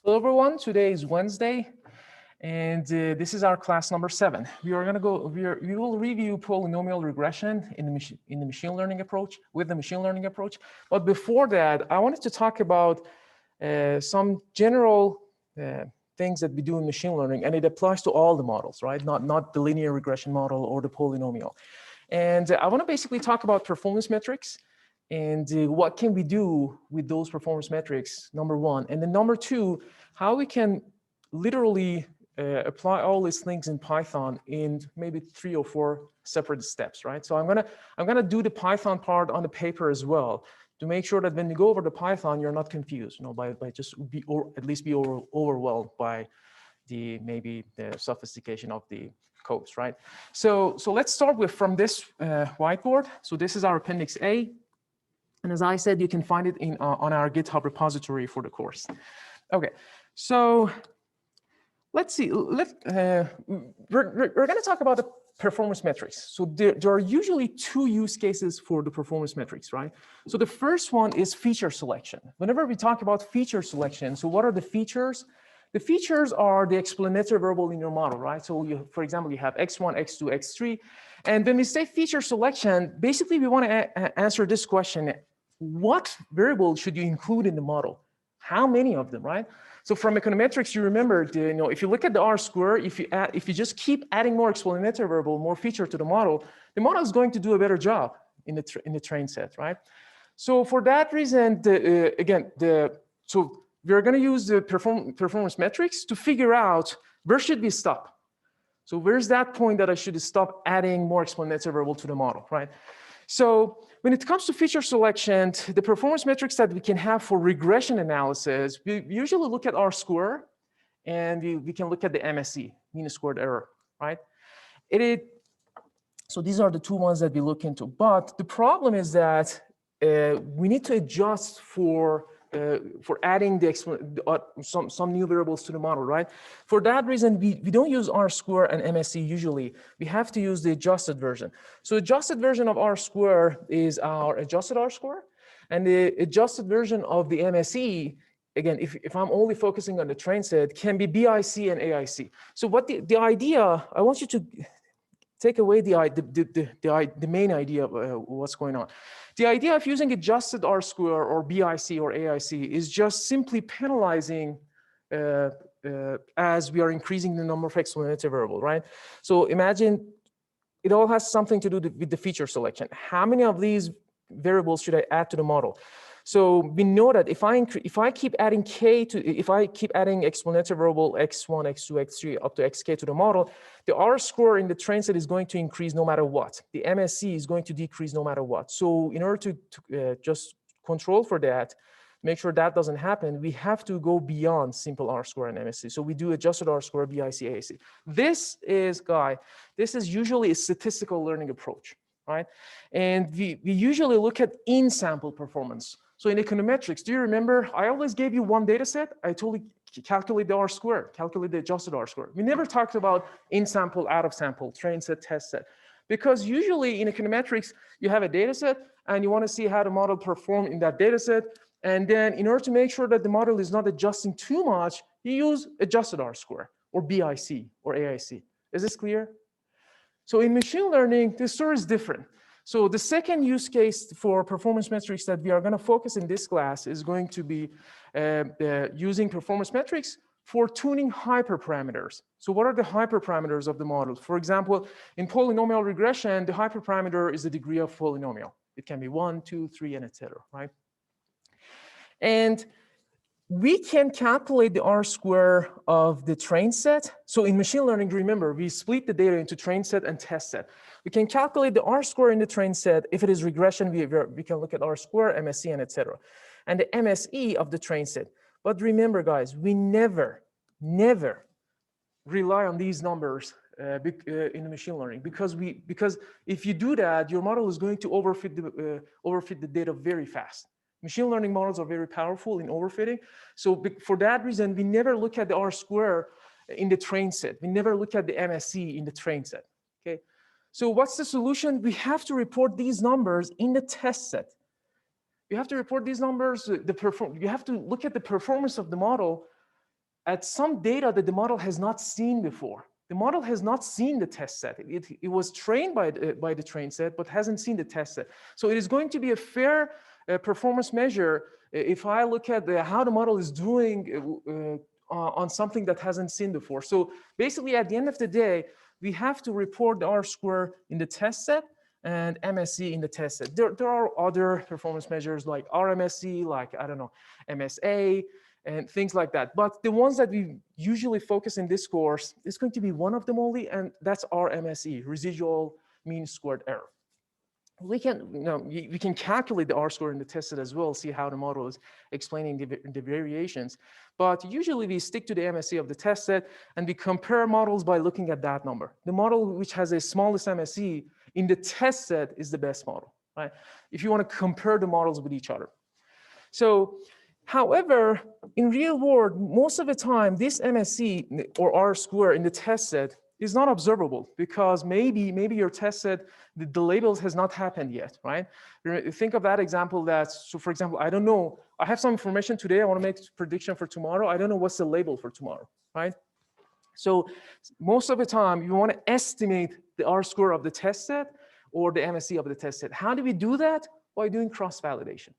Hello everyone, today is Wednesday and this is our class number 7. We will review polynomial regression in the machine learning approach with the machine learning approach. But before that, I wanted to talk about some general things that we do in machine learning, and it applies to all the models, right? Not the linear regression model or the polynomial. And I want to basically talk about performance metrics and what can we do with those performance metrics, number one. And then number two, how we can literally apply all these things in Python in maybe 3 or 4 separate steps, right? So I'm gonna do the Python part on the paper as well to make sure that when you go over the Python, you're not confused, by just be, or at least be overwhelmed by maybe the sophistication of the codes, right? So let's start from this whiteboard. So this is our appendix A. And as I said, you can find it on our GitHub repository for the course. Okay, so let's see. We're going to talk about the performance metrics. So there are usually 2 use cases for the performance metrics, right? So the first one is feature selection. Whenever we talk about feature selection, so what are the features? The features are the explanatory variable in your model, right? So for example, you have x1, x2, x3. And when we say feature selection, basically we want to answer this question: what variables should you include in the model? How many of them, right? So from econometrics, you remember, if you look at the R-square, if you just keep adding more explanatory variable, more feature to the model is going to do a better job in the train set, right? So for that reason, so we're going to use the performance metrics to figure out where should we stop. So where's that point that I should stop adding more explanatory variable to the model, right? So when it comes to feature selection, the performance metrics that we can have for regression analysis, we usually look at R-square, and we can look at the MSE, mean squared error, right? So these are the 2 ones that we look into. But the problem is that we need to adjust for adding some new variables to the model, right? For that reason, we don't use R-square and MSE usually. We have to use the adjusted version. So adjusted version of R-square is our adjusted R-square, and the adjusted version of the MSE, again, if I'm only focusing on the train set, can be BIC and AIC. So what the idea, I want you to take away the main idea of what's going on. The idea of using adjusted R-square or BIC or AIC is just simply penalizing as we are increasing the number of explanatory variable, right? So imagine it all has something to do with the feature selection. How many of these variables should I add to the model? So we know that if I keep adding explanatory variable x1, x2, x3 up to xk to the model, the R-square in the train set is going to increase no matter what. The MSE is going to decrease no matter what. So in order to just control for that, make sure that doesn't happen, we have to go beyond simple R-square and MSE. So we do adjusted R-square, BIC, AIC. This is usually a statistical learning approach, right? And we usually look at in-sample performance. So in econometrics, do you remember, I always gave you one data set. I told you calculate the R-square, calculate the adjusted R-square. We never talked about in-sample, out-of-sample, train set, test set. Because usually in econometrics, you have a data set and you want to see how the model performed in that data set. And then in order to make sure that the model is not adjusting too much, you use adjusted R-square or BIC or AIC. Is this clear? So in machine learning, the story is different. So the second use case for performance metrics that we are going to focus in this class is going to be using performance metrics for tuning hyperparameters. So what are the hyperparameters of the model? For example, in polynomial regression, the hyperparameter is the degree of polynomial. It can be 1, 2, 3, and etc., right? And we can calculate the R-square of the train set. So in machine learning, remember, we split the data into train set and test set. We can calculate the R-square in the train set. If it is regression, we can look at R-square, MSE, and etc. And the MSE of the train set. But remember, guys, we never rely on these numbers in the machine learning because if you do that, your model is going to overfit the data very fast. Machine learning models are very powerful in overfitting. So for that reason, we never look at the R-square in the train set. We never look at the MSE in the train set, okay? So what's the solution? We have to report these numbers in the test set. You have to report these numbers, you have to look at the performance of the model at some data that the model has not seen before. The model has not seen the test set. It was trained by the train set, but hasn't seen the test set. So it is going to be a fair performance measure if I look at how the model is doing on something that hasn't seen before. So basically, at the end of the day, we have to report the R-square in the test set and MSE in the test set. There are other performance measures like RMSE, like, I don't know, MSA, and things like that. But the ones that we usually focus in this course is going to be one of them only, and that's RMSE, residual mean squared error. We can, we can calculate the R-square in the test set as well, see how the model is explaining the variations. But usually we stick to the MSE of the test set, and we compare models by looking at that number. The model which has the smallest MSE in the test set is the best model, right? If you want to compare the models with each other. So, however, in real world, most of the time, this MSE or R-square in the test set is not observable because maybe your test set, the labels has not happened yet, right? Think of that example so for example, I don't know, I have some information today, I want to make a prediction for tomorrow, I don't know what's the label for tomorrow, right? So most of the time, you want to estimate the R-square of the test set or the MSE of the test set. How do we do that? By doing cross-validation.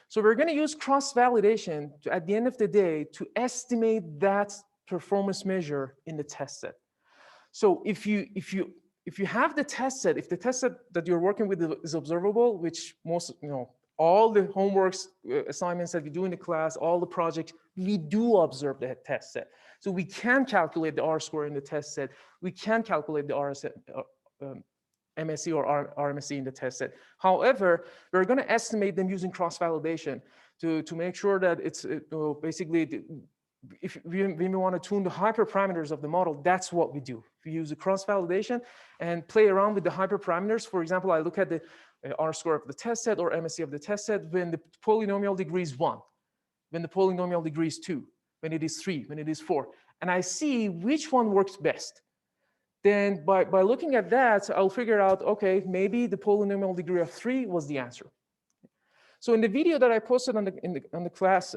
So we're going to use cross-validation at the end of the day to estimate that performance measure in the test set. So if you have the test set, if the test set that you're working with is observable, which most, all the homeworks, assignments that we do in the class, all the projects, we do observe the test set. So we can calculate the R-square in the test set. We can calculate the MSE or RMSE in the test set. However, we're going to estimate them using cross-validation to make sure that it's basically, if we want to tune the hyperparameters of the model, that's what we do. We use the cross-validation and play around with the hyperparameters. For example, I look at the R-square of the test set or MSE of the test set when the polynomial degree is 1, when the polynomial degree is 2, when it is 3, when it is 4. And I see which one works best. Then by looking at that, I'll figure out, okay, maybe the polynomial degree of 3 was the answer. So in the video that I posted on the class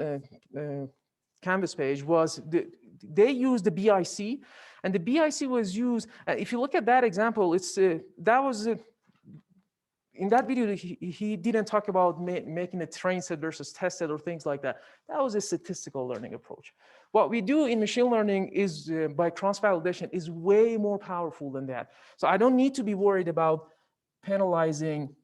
Canvas page they used the BIC, and the BIC was used. If you look at that example, that was in that video. He didn't talk about making a train set versus test set or things like that. That was a statistical learning approach. What we do in machine learning is by cross-validation is way more powerful than that. So I don't need to be worried about penalizing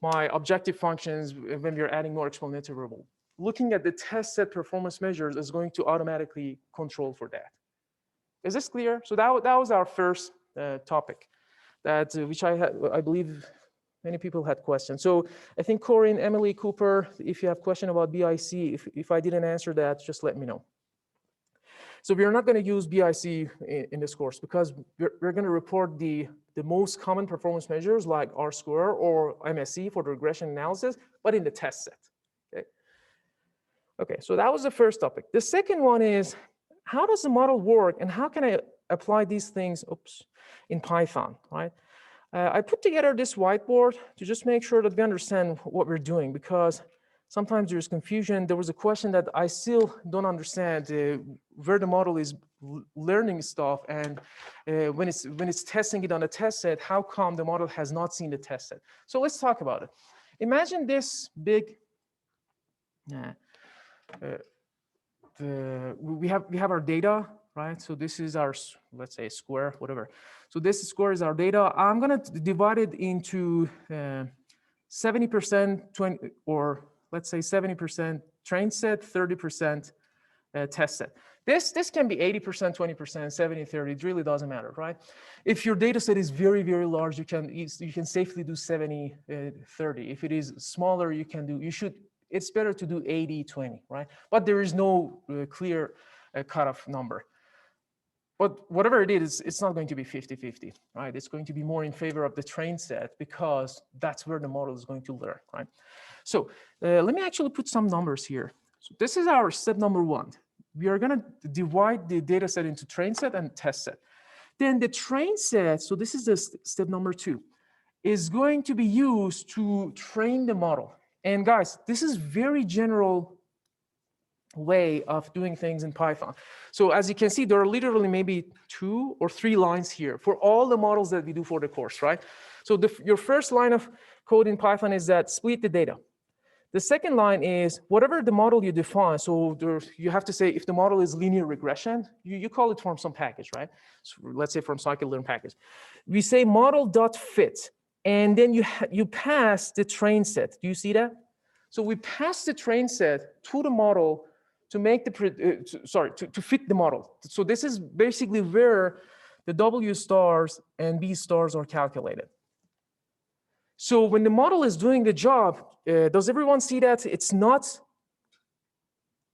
my objective functions when we're adding more exponential variable. Looking at the test set performance measures is going to automatically control for that. Is this clear? So that was our first topic, which I believe many people had questions. So I think Corinne, Emily, Cooper, if you have question about BIC, if I didn't answer that, just let me know. So we are not going to use BIC in this course because we're going to report the most common performance measures like R-square or MSE for the regression analysis, but in the test set. Okay, so that was the first topic. The second one is, how does the model work and how can I apply these things in Python, right? I put together this whiteboard to just make sure that we understand what we're doing because sometimes there's confusion. There was a question that I still don't understand where the model is learning stuff, and when it's testing it on a test set, how come the model has not seen the test set? So let's talk about it. Imagine this big. We have our data, right? So this is our, let's say, square, whatever. So this square is our data. I'm going to divide it into 70%, 20, or let's say 70% train set, 30% test set. This can be 80%, 20%, 70, 30. It really doesn't matter, right? If your data set is very, very large, you can safely do 70, 30. If it is smaller, it's better to do 80, 20, right? But there is no clear cutoff number. But whatever it is, it's not going to be 50-50, right? It's going to be more in favor of the train set because that's where the model is going to learn, right? So let me actually put some numbers here. So this is our step number 1. We are going to divide the data set into train set and test set. Then the train set, so this is the step number 2, is going to be used to train the model. And guys, this is very general way of doing things in Python. So as you can see, there are literally maybe 2 or 3 lines here for all the models that we do for the course, right? So your first line of code in Python is that split the data. The second line is whatever the model you define. So you have to say if the model is linear regression, you call it from some package, right? So let's say from scikit-learn package. We say model.fit, and then you pass the train set. Do you see that? So we pass the train set to the model to make the to fit the model. So this is basically where the W stars and B stars are calculated. So when the model is doing the job, does everyone see that it's not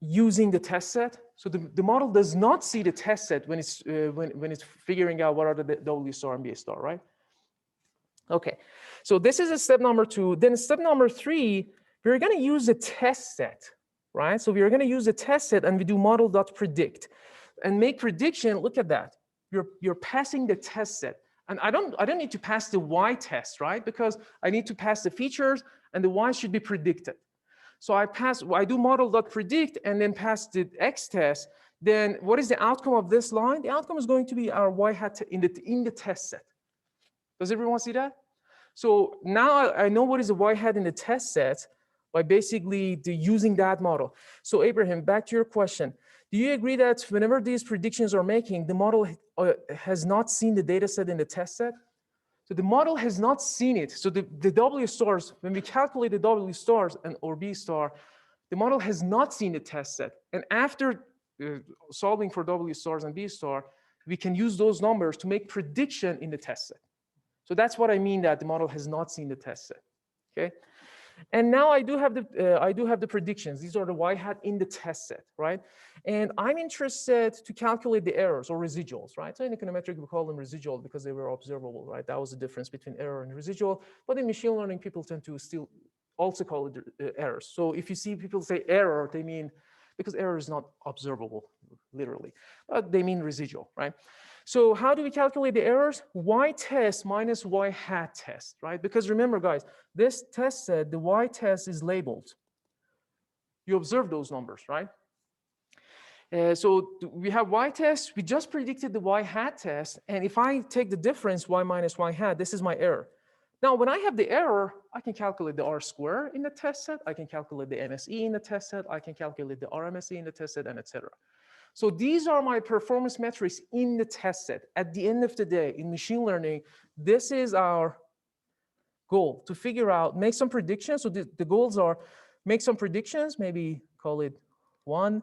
using the test set? So the model does not see the test set when it's when it's figuring out what are the W star and B star, right? Okay, so this is a step number 2. Then step number 3, we're going to use a test set, right? So we're going to use a test set, and we do model.predict and make prediction. Look at that. You're passing the test set. And I don't need to pass the Y test, right? Because I need to pass the features, and the Y should be predicted. So I do model.predict and then pass the X test. Then what is the outcome of this line? The outcome is going to be our Y hat in the test set. Does everyone see that? So now I know what is the Y hat in the test set by basically using that model. So Abraham, back to your question. Do you agree that whenever these predictions are making, the model has not seen the data set in the test set? So the model has not seen it. So the W stars, when we calculate the W stars or B star, the model has not seen the test set. And after solving for W stars and B star, we can use those numbers to make prediction in the test set. So that's what I mean that the model has not seen the test set. Okay. And now I do have the predictions. These are the Y hat in the test set, right? And I'm interested to calculate the errors or residuals, right? So in econometric, we call them residual because they were observable, right? That was the difference between error and residual. But in machine learning, people tend to still also call it errors. So if you see people say error, they mean, because error is not observable, literally, but they mean residual, right? So how do we calculate the errors? Y test minus Y hat test, right? Because remember, guys, this test set, the Y test is labeled. You observe those numbers, right? So we have Y test. We just predicted the Y hat test. And if I take the difference, Y minus Y hat, this is my error. Now, when I have the error, I can calculate the R square in the test set. I can calculate the MSE in the test set. I can calculate the RMSE in the test set, and et cetera. So these are my performance metrics in the test set. At the end of the day, in machine learning, this is our goal, to figure out, make some predictions. So the goals are make some predictions, maybe call it 1,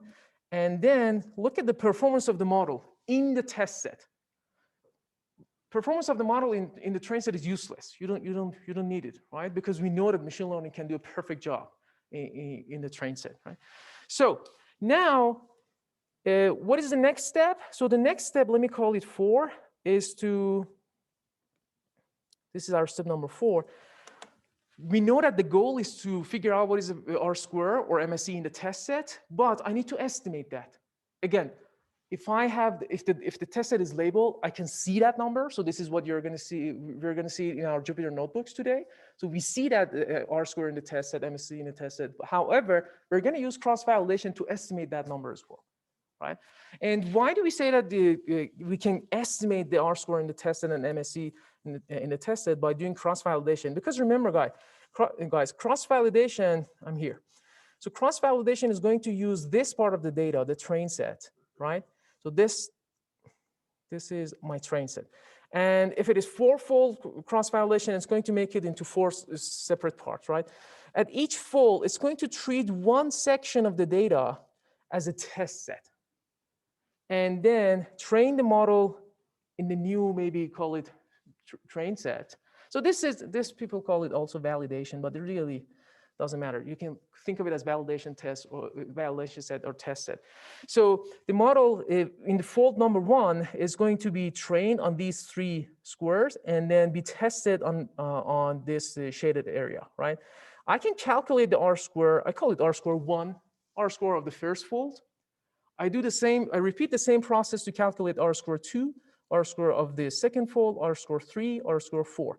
and then look at the performance of the model in the test set. Performance of the model in the train set is useless. You don't need it, right? Because we know that machine learning can do a perfect job in the train set, right? So now, what is the next step? So the next step, let me call it 4, is this is our step number 4. We know that the goal is to figure out what is R square or MSE in the test set, but I need to estimate that. Again, if the test set is labeled, I can see that number. So this is what you're going to see. We're going to see in our Jupyter notebooks today. So we see that R square in the test set, MSE in the test set. However, we're going to use cross-validation to estimate that number as well. Right? And why do we say that we can estimate the R square in the test set and MSE in the test set by doing cross-validation? Because remember, guys, cross-validation, I'm here. So cross-validation is going to use this part of the data, the train set, right? So this is my train set. And if it is 4-fold cross-validation, it's going to make it into 4 separate parts, right? At each fold, it's going to treat one section of the data as a test set. And then train the model in the new, maybe call it train set. So this people call it also validation, but it really doesn't matter. You can think of it as validation test or validation set or test set. So the model in the fold number 1 is going to be trained on these 3 squares and then be tested on this shaded area, right? I can calculate the R square. I call it R square 1, R square of the first fold. I repeat the same process to calculate R square 2, R square of the second fold, R square 3, R square 4.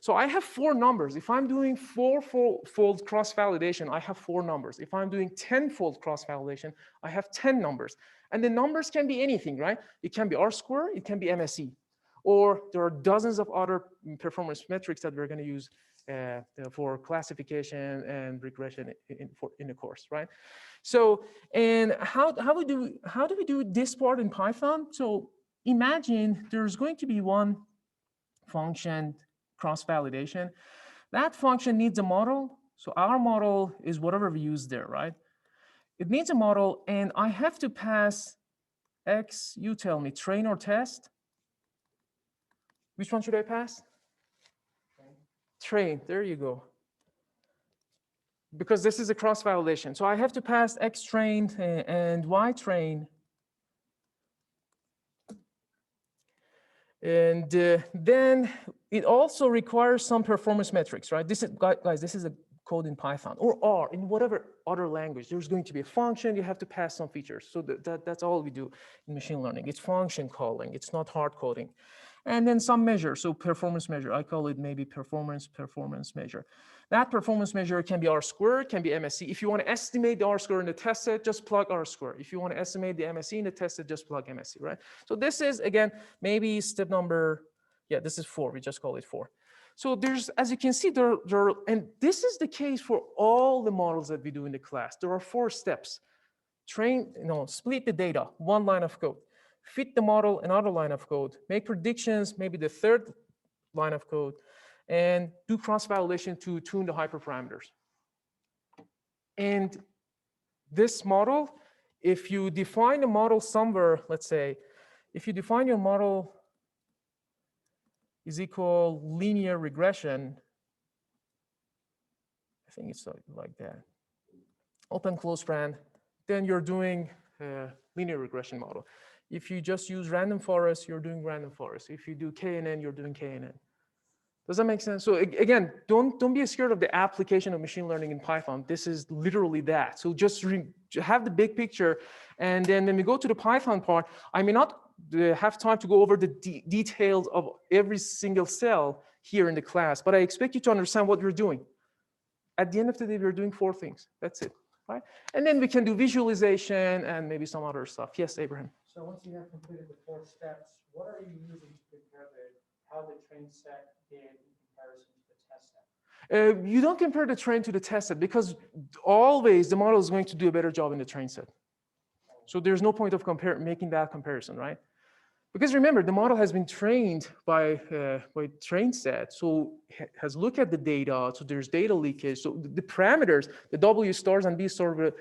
So I have 4 numbers. If I'm doing 4-fold cross-validation, I have 4 numbers. If I'm doing 10-fold cross-validation, I have 10 numbers. And the numbers can be anything, right? It can be R-squared, it can be MSE. Or there are dozens of other performance metrics that we're going to use for classification and regression in the course, right? So, and how do we do this part in Python? So imagine there's going to be one function cross-validation. That function needs a model. So our model is whatever we use there, right? It needs a model, and I have to pass X, you tell me, train or test? Which one should I pass? Train, there you go. Because this is a cross-validation. So I have to pass X train and Y train. And then it also requires some performance metrics, right? This is, guys, this is a code in Python or R, in whatever other language. There's going to be a function, you have to pass some features. So that's all we do in machine learning. It's function calling, it's not hard coding. And then some measure, so performance measure. I call it maybe performance measure. That performance measure can be R-squared, can be MSE. If you want to estimate the R-squared in the test set, just plug R-squared. If you want to estimate the MSE in the test set, just plug MSE, right? So this is, again, maybe step number, yeah, this is 4. We just call it 4. So there's, as you can see, and this is the case for all the models that we do in the class. There are 4 steps. Train, split the data, 1 line of code. Fit the model, another line of code. Make predictions, maybe the 3rd line of code. And do cross-validation to tune the hyperparameters. And this model, if you define a model somewhere, let's say, if you define your model is equal linear regression, I think it's like that, open close brand, then you're doing a linear regression model. If you just use random forest, you're doing random forest. If you do KNN, you're doing KNN. Does that make sense? So again, don't be scared of the application of machine learning in Python. This is literally that. So just have the big picture. And then when we go to the Python part, I may not have time to go over the details of every single cell here in the class, but I expect you to understand what you're doing. At the end of the day, we're doing 4 things. That's it, right? And then we can do visualization and maybe some other stuff. Yes, Abraham. So once you have completed the 4 steps, what are you using to compare how the train set did in comparison to the test set? You don't compare the train to the test set because always the model is going to do a better job in the train set. So there's no point of making that comparison, right? Because remember, the model has been trained by train set, so has looked at the data, so there's data leakage. So the parameters, the W stars and B stars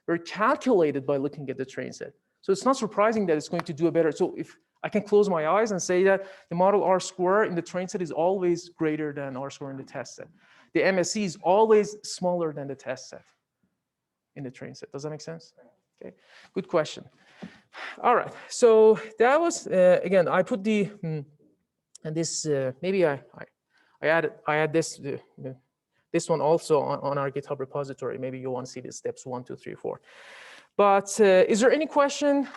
were calculated by looking at the train set. So it's not surprising that it's going to do a better. So if I can close my eyes and say that the model R-squared in the train set is always greater than R-squared in the test set. The MSE is always smaller than the test set in the train set. Does that make sense? Okay, good question. All right, so that was, again, I put the, and this, maybe I add this, this one also on our GitHub repository. Maybe you want to see the steps 1, 2, 3, 4. But is there any question?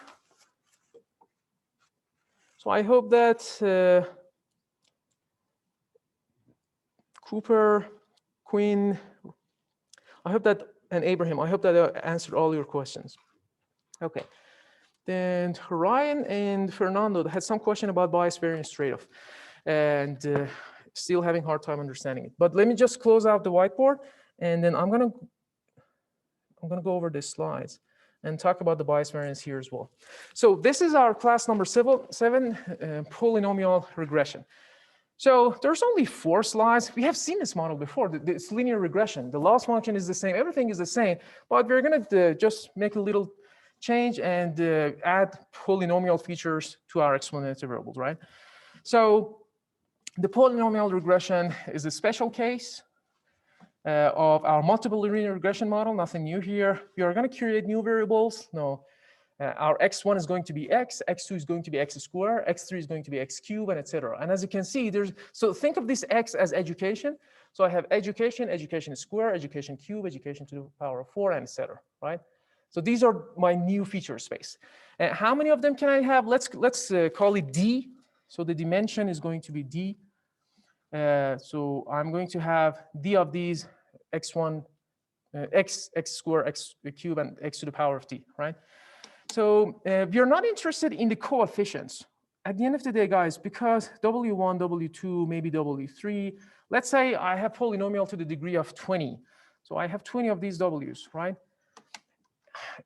So I hope that Cooper, Quinn, I hope that, and Abraham, I hope that I answered all your questions. Okay. Then Ryan and Fernando had some question about bias variance trade-off, and still having a hard time understanding it. But let me just close out the whiteboard, and then I'm gonna go over the slides and talk about the bias variance here as well. So this is our class number 7, polynomial regression. So there's only 4 slides. We have seen this model before. It's linear regression. The loss function is the same. Everything is the same. But we're going to just make a little change and add polynomial features to our explanatory variables, right? So the polynomial regression is a special case of our multiple linear regression model. Nothing new here. We are going to create new variables. No. Our x1 is going to be x, x2 is going to be x squared, x3 is going to be x cubed, and etc. And as you can see, so think of this x as education. So I have education, education squared, education cubed, education to the power of 4, and etc. Right? So these are my new feature space. How many of them can I have? Let's call it D. So the dimension is going to be D. So I'm going to have d of these x1, x squared, x cubed, and x to the power of t, right? So we are not interested in the coefficients. At the end of the day, guys, because W1, W2, maybe W3, let's say I have polynomial to the degree of 20. So I have 20 of these W's, right?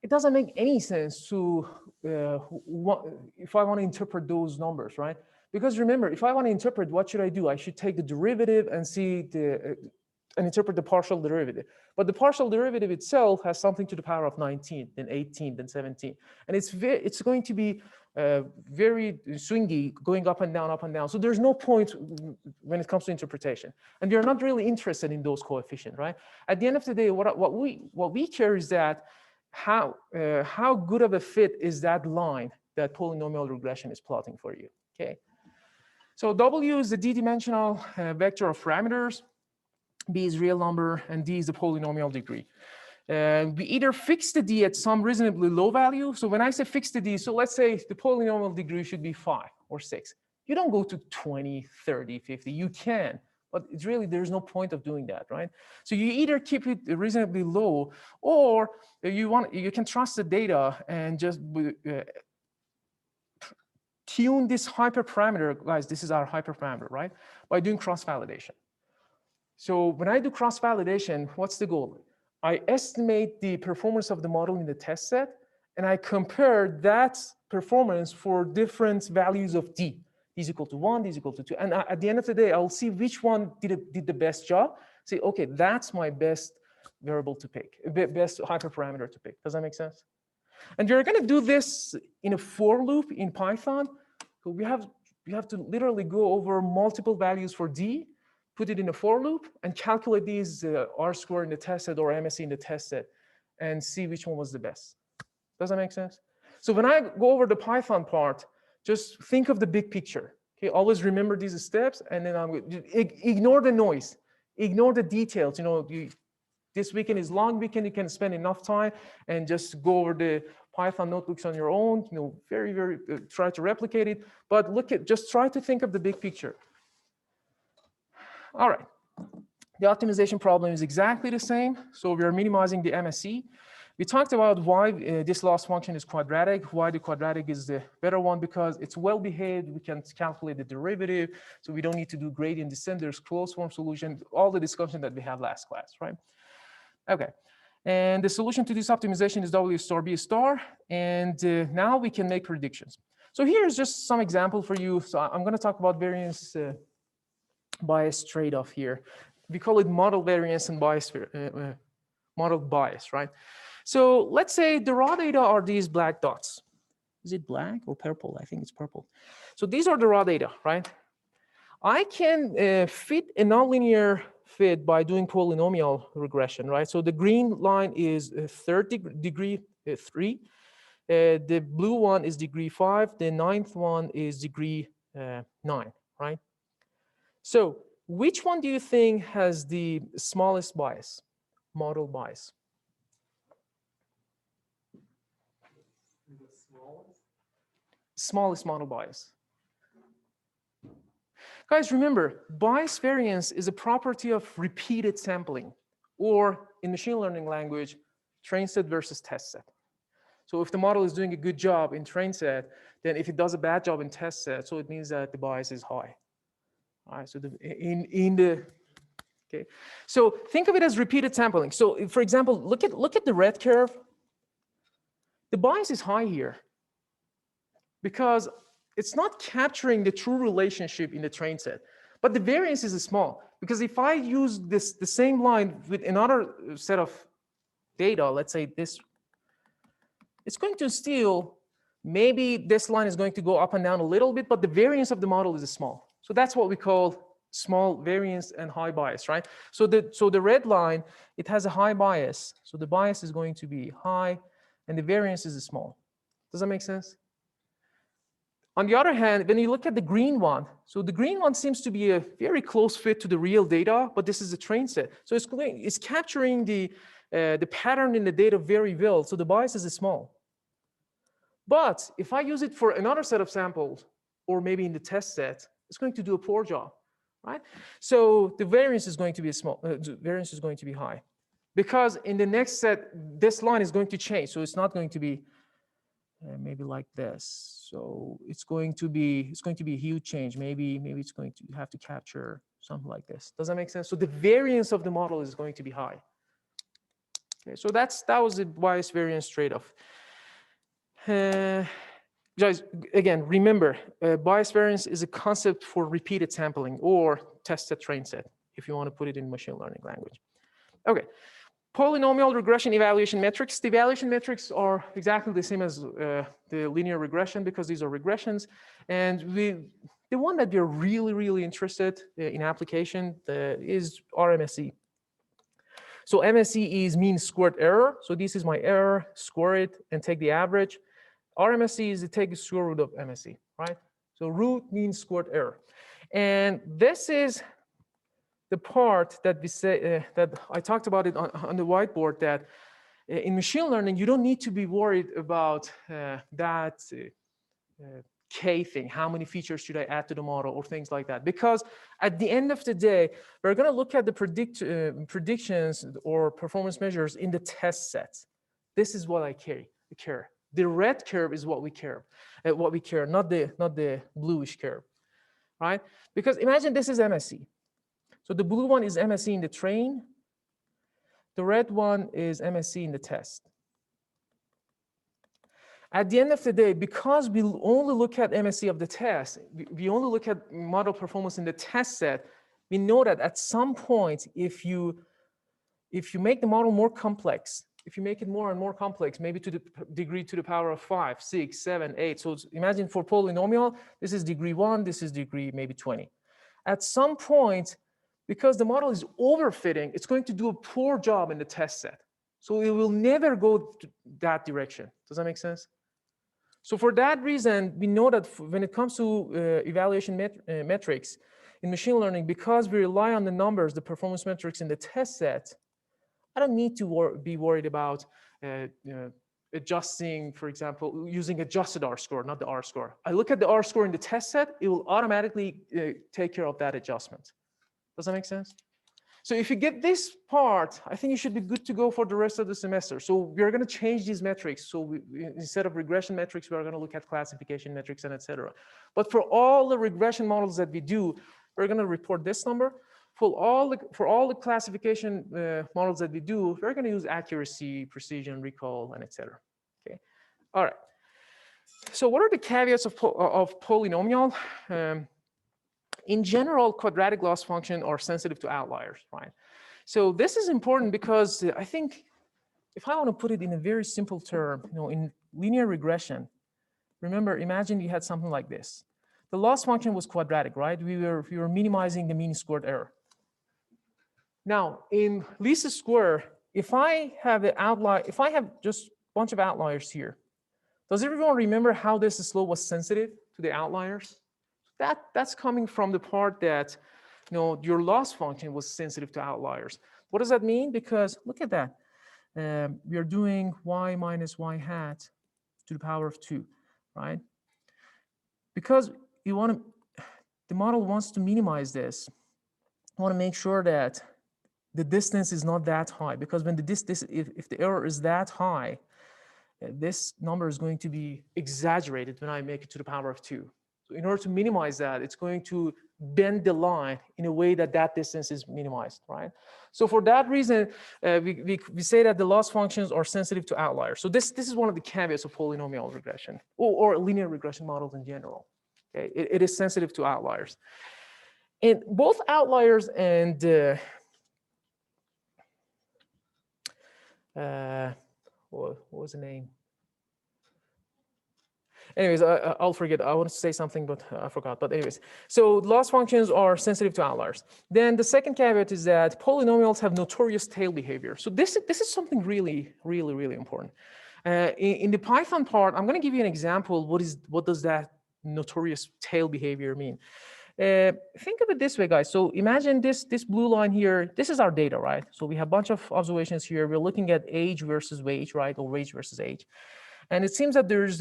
It doesn't make any sense to, if I want to interpret those numbers, right? Because remember, if I want to interpret, what should I do? I should take the derivative and see and interpret the partial derivative. But the partial derivative itself has something to the power of 19, then 18, then 17. And it's going to be very swingy, going up and down, up and down. So there's no point when it comes to interpretation. And we are not really interested in those coefficients, right? At the end of the day, what we care is that how good of a fit is that line that polynomial regression is plotting for you, okay? So W is the d-dimensional vector of parameters. B is real number, and D is the polynomial degree. We either fix the D at some reasonably low value. So when I say fix the D, so let's say the polynomial degree should be 5 or 6. You don't go to 20, 30, 50. You can, but it's really, there's no point of doing that, right? So you either keep it reasonably low, or you can trust the data and just tune this hyperparameter. Guys, this is our hyperparameter, right? By doing cross-validation. So when I do cross-validation, what's the goal? I estimate the performance of the model in the test set, and I compare that performance for different values of D. D is equal to 1, D is equal to 2. And at the end of the day, I'll see which one did the best job. Say, OK, that's my best variable to pick, best hyperparameter to pick. Does that make sense? And we're going to do this in a for loop in Python. So we have to literally go over multiple values for D, put it in a for loop, and calculate these R-squared in the test set or MSE in the test set, and see which one was the best. Does that make sense? So when I go over the Python part, just think of the big picture. Okay, always remember these steps, and then ignore the noise, ignore the details. You know, this weekend is long weekend. You can spend enough time and just go over the Python notebooks on your own. You know, very try to replicate it, but just try to think of the big picture. All right, the optimization problem is exactly the same. So we are minimizing the MSE. We talked about why this loss function is quadratic, why the quadratic is the better one, because it's well behaved. We can calculate the derivative, so we don't need to do gradient descent. There's closed form solution, all the discussion that we had last class, right? Okay, and the solution to this optimization is W star B star, and now we can make predictions. So here's just some example for you. So I'm going to talk about variance bias trade-off here. We call it model variance and bias, model bias, right? So let's say the raw data are these black dots. Is it black or purple? I think it's purple. So these are the raw data, right? I can fit a nonlinear fit by doing polynomial regression, right? So the green line is third degree 3. The blue one is degree 5. The ninth one is degree 9, right? So which one do you think has the smallest bias, model bias? The Smallest model bias. Guys, remember, bias variance is a property of repeated sampling, or in machine learning language, train set versus test set. So if the model is doing a good job in train set, then if it does a bad job in test set, so it means that the bias is high. All right, so okay. So think of it as repeated sampling. So for example, look at the red curve. The bias is high here because it's not capturing the true relationship in the train set, but the variance is small. Because if I use the same line with another set of data, let's say this, it's going to still, maybe this line is going to go up and down a little bit, but the variance of the model is small. So that's what we call small variance and high bias, right? So the red line, it has a high bias. So the bias is going to be high and the variance is small. Does that make sense? On the other hand, when you look at the green one, so the green one seems to be a very close fit to the real data, but this is a train set. So it's capturing the pattern in the data very well. So the bias is small. But if I use it for another set of samples, or maybe in the test set, it's going to do a poor job. right? So the variance is going to be the variance is going to be high, because in the next set, this line is going to change. So it's not going to be maybe like this. So it's going to be a huge change. Maybe it's going to have to capture something like this. Does that make sense? So the variance of the model is going to be high. Okay, so that was the bias variance trade-off. Guys, again, remember, bias variance is a concept for repeated sampling or test set train set, if you want to put it in machine learning language. Okay, polynomial regression evaluation metrics. The evaluation metrics are exactly the same as the linear regression, because these are regressions. And the one that we're really interested in application is RMSE. So MSE is mean squared error. So this is my error, square it, and take the average. RMSE is to take the square root of MSE, right? So root means squared error. And this is the part that we say that I talked about it on the whiteboard, that in machine learning, you don't need to be worried about that K thing. How many features should I add to the model or things like that? Because at the end of the day, we're going to look at the predictions or performance measures in the test sets. This is what I care. The red curve is what we care, not the bluish curve, right? Because imagine this is MSE. So the blue one is MSE in the train. The red one is MSE in the test. At the end of the day, because we only look at MSE of the test, we only look at model performance in the test set, we know that at some point, if you make the model more complex, if you make it more and more complex, maybe to the degree to the power of 5, 6, 7, 8. So imagine for polynomial, this is degree 1, this is degree maybe 20. At some point, because the model is overfitting, it's going to do a poor job in the test set. So it will never go that direction. Does that make sense? So for that reason, we know that when it comes to evaluation metrics in machine learning, because we rely on the numbers, the performance metrics in the test set, I don't need to be worried about adjusting, for example, using adjusted R-score, not the R-score. I look at the R-score in the test set, it will automatically take care of that adjustment. Does that make sense? So if you get this part, I think you should be good to go for the rest of the semester. So we're going to change these metrics. So instead of regression metrics, we're going to look at classification metrics and etc. But for all the regression models that we do, we're going to report this number. For all the classification models that we do, we're going to use accuracy, precision, recall, and etc. Okay. All right. So what are the caveats of polynomial? In general, quadratic loss functions are sensitive to outliers, right? So this is important because I think if I want to put it in a very simple term, in linear regression, remember, imagine you had something like this. The loss function was quadratic, right? We were minimizing the mean squared error. Now, in least square, if I have an outlier, if I have just a bunch of outliers here, does everyone remember how this slope was sensitive to the outliers? That's coming from the part that your loss function was sensitive to outliers. What does that mean? Because look at that. We are doing y minus y hat to the power of 2, right? Because the model wants to minimize this. I want to make sure that the distance is not that high, because when if the error is that high, this number is going to be exaggerated when I make it to the power of 2. So in order to minimize that, it's going to bend the line in a way that that distance is minimized, right? So for that reason, we say that the loss functions are sensitive to outliers. So this is one of the caveats of polynomial regression or linear regression models in general. Okay, it is sensitive to outliers. And both outliers and what was the name? Anyways, I'll forget. I want to say something, but I forgot. But anyways, so loss functions are sensitive to outliers. Then the second caveat is that polynomials have notorious tail behavior. So this is something really important. In the Python part, I'm going to give you an example. What does that notorious tail behavior mean? Think of it this way, guys. So imagine this blue line here. This is our data, right? So we have a bunch of observations here. We're looking at age versus wage, right? Or wage versus age. And it seems that there's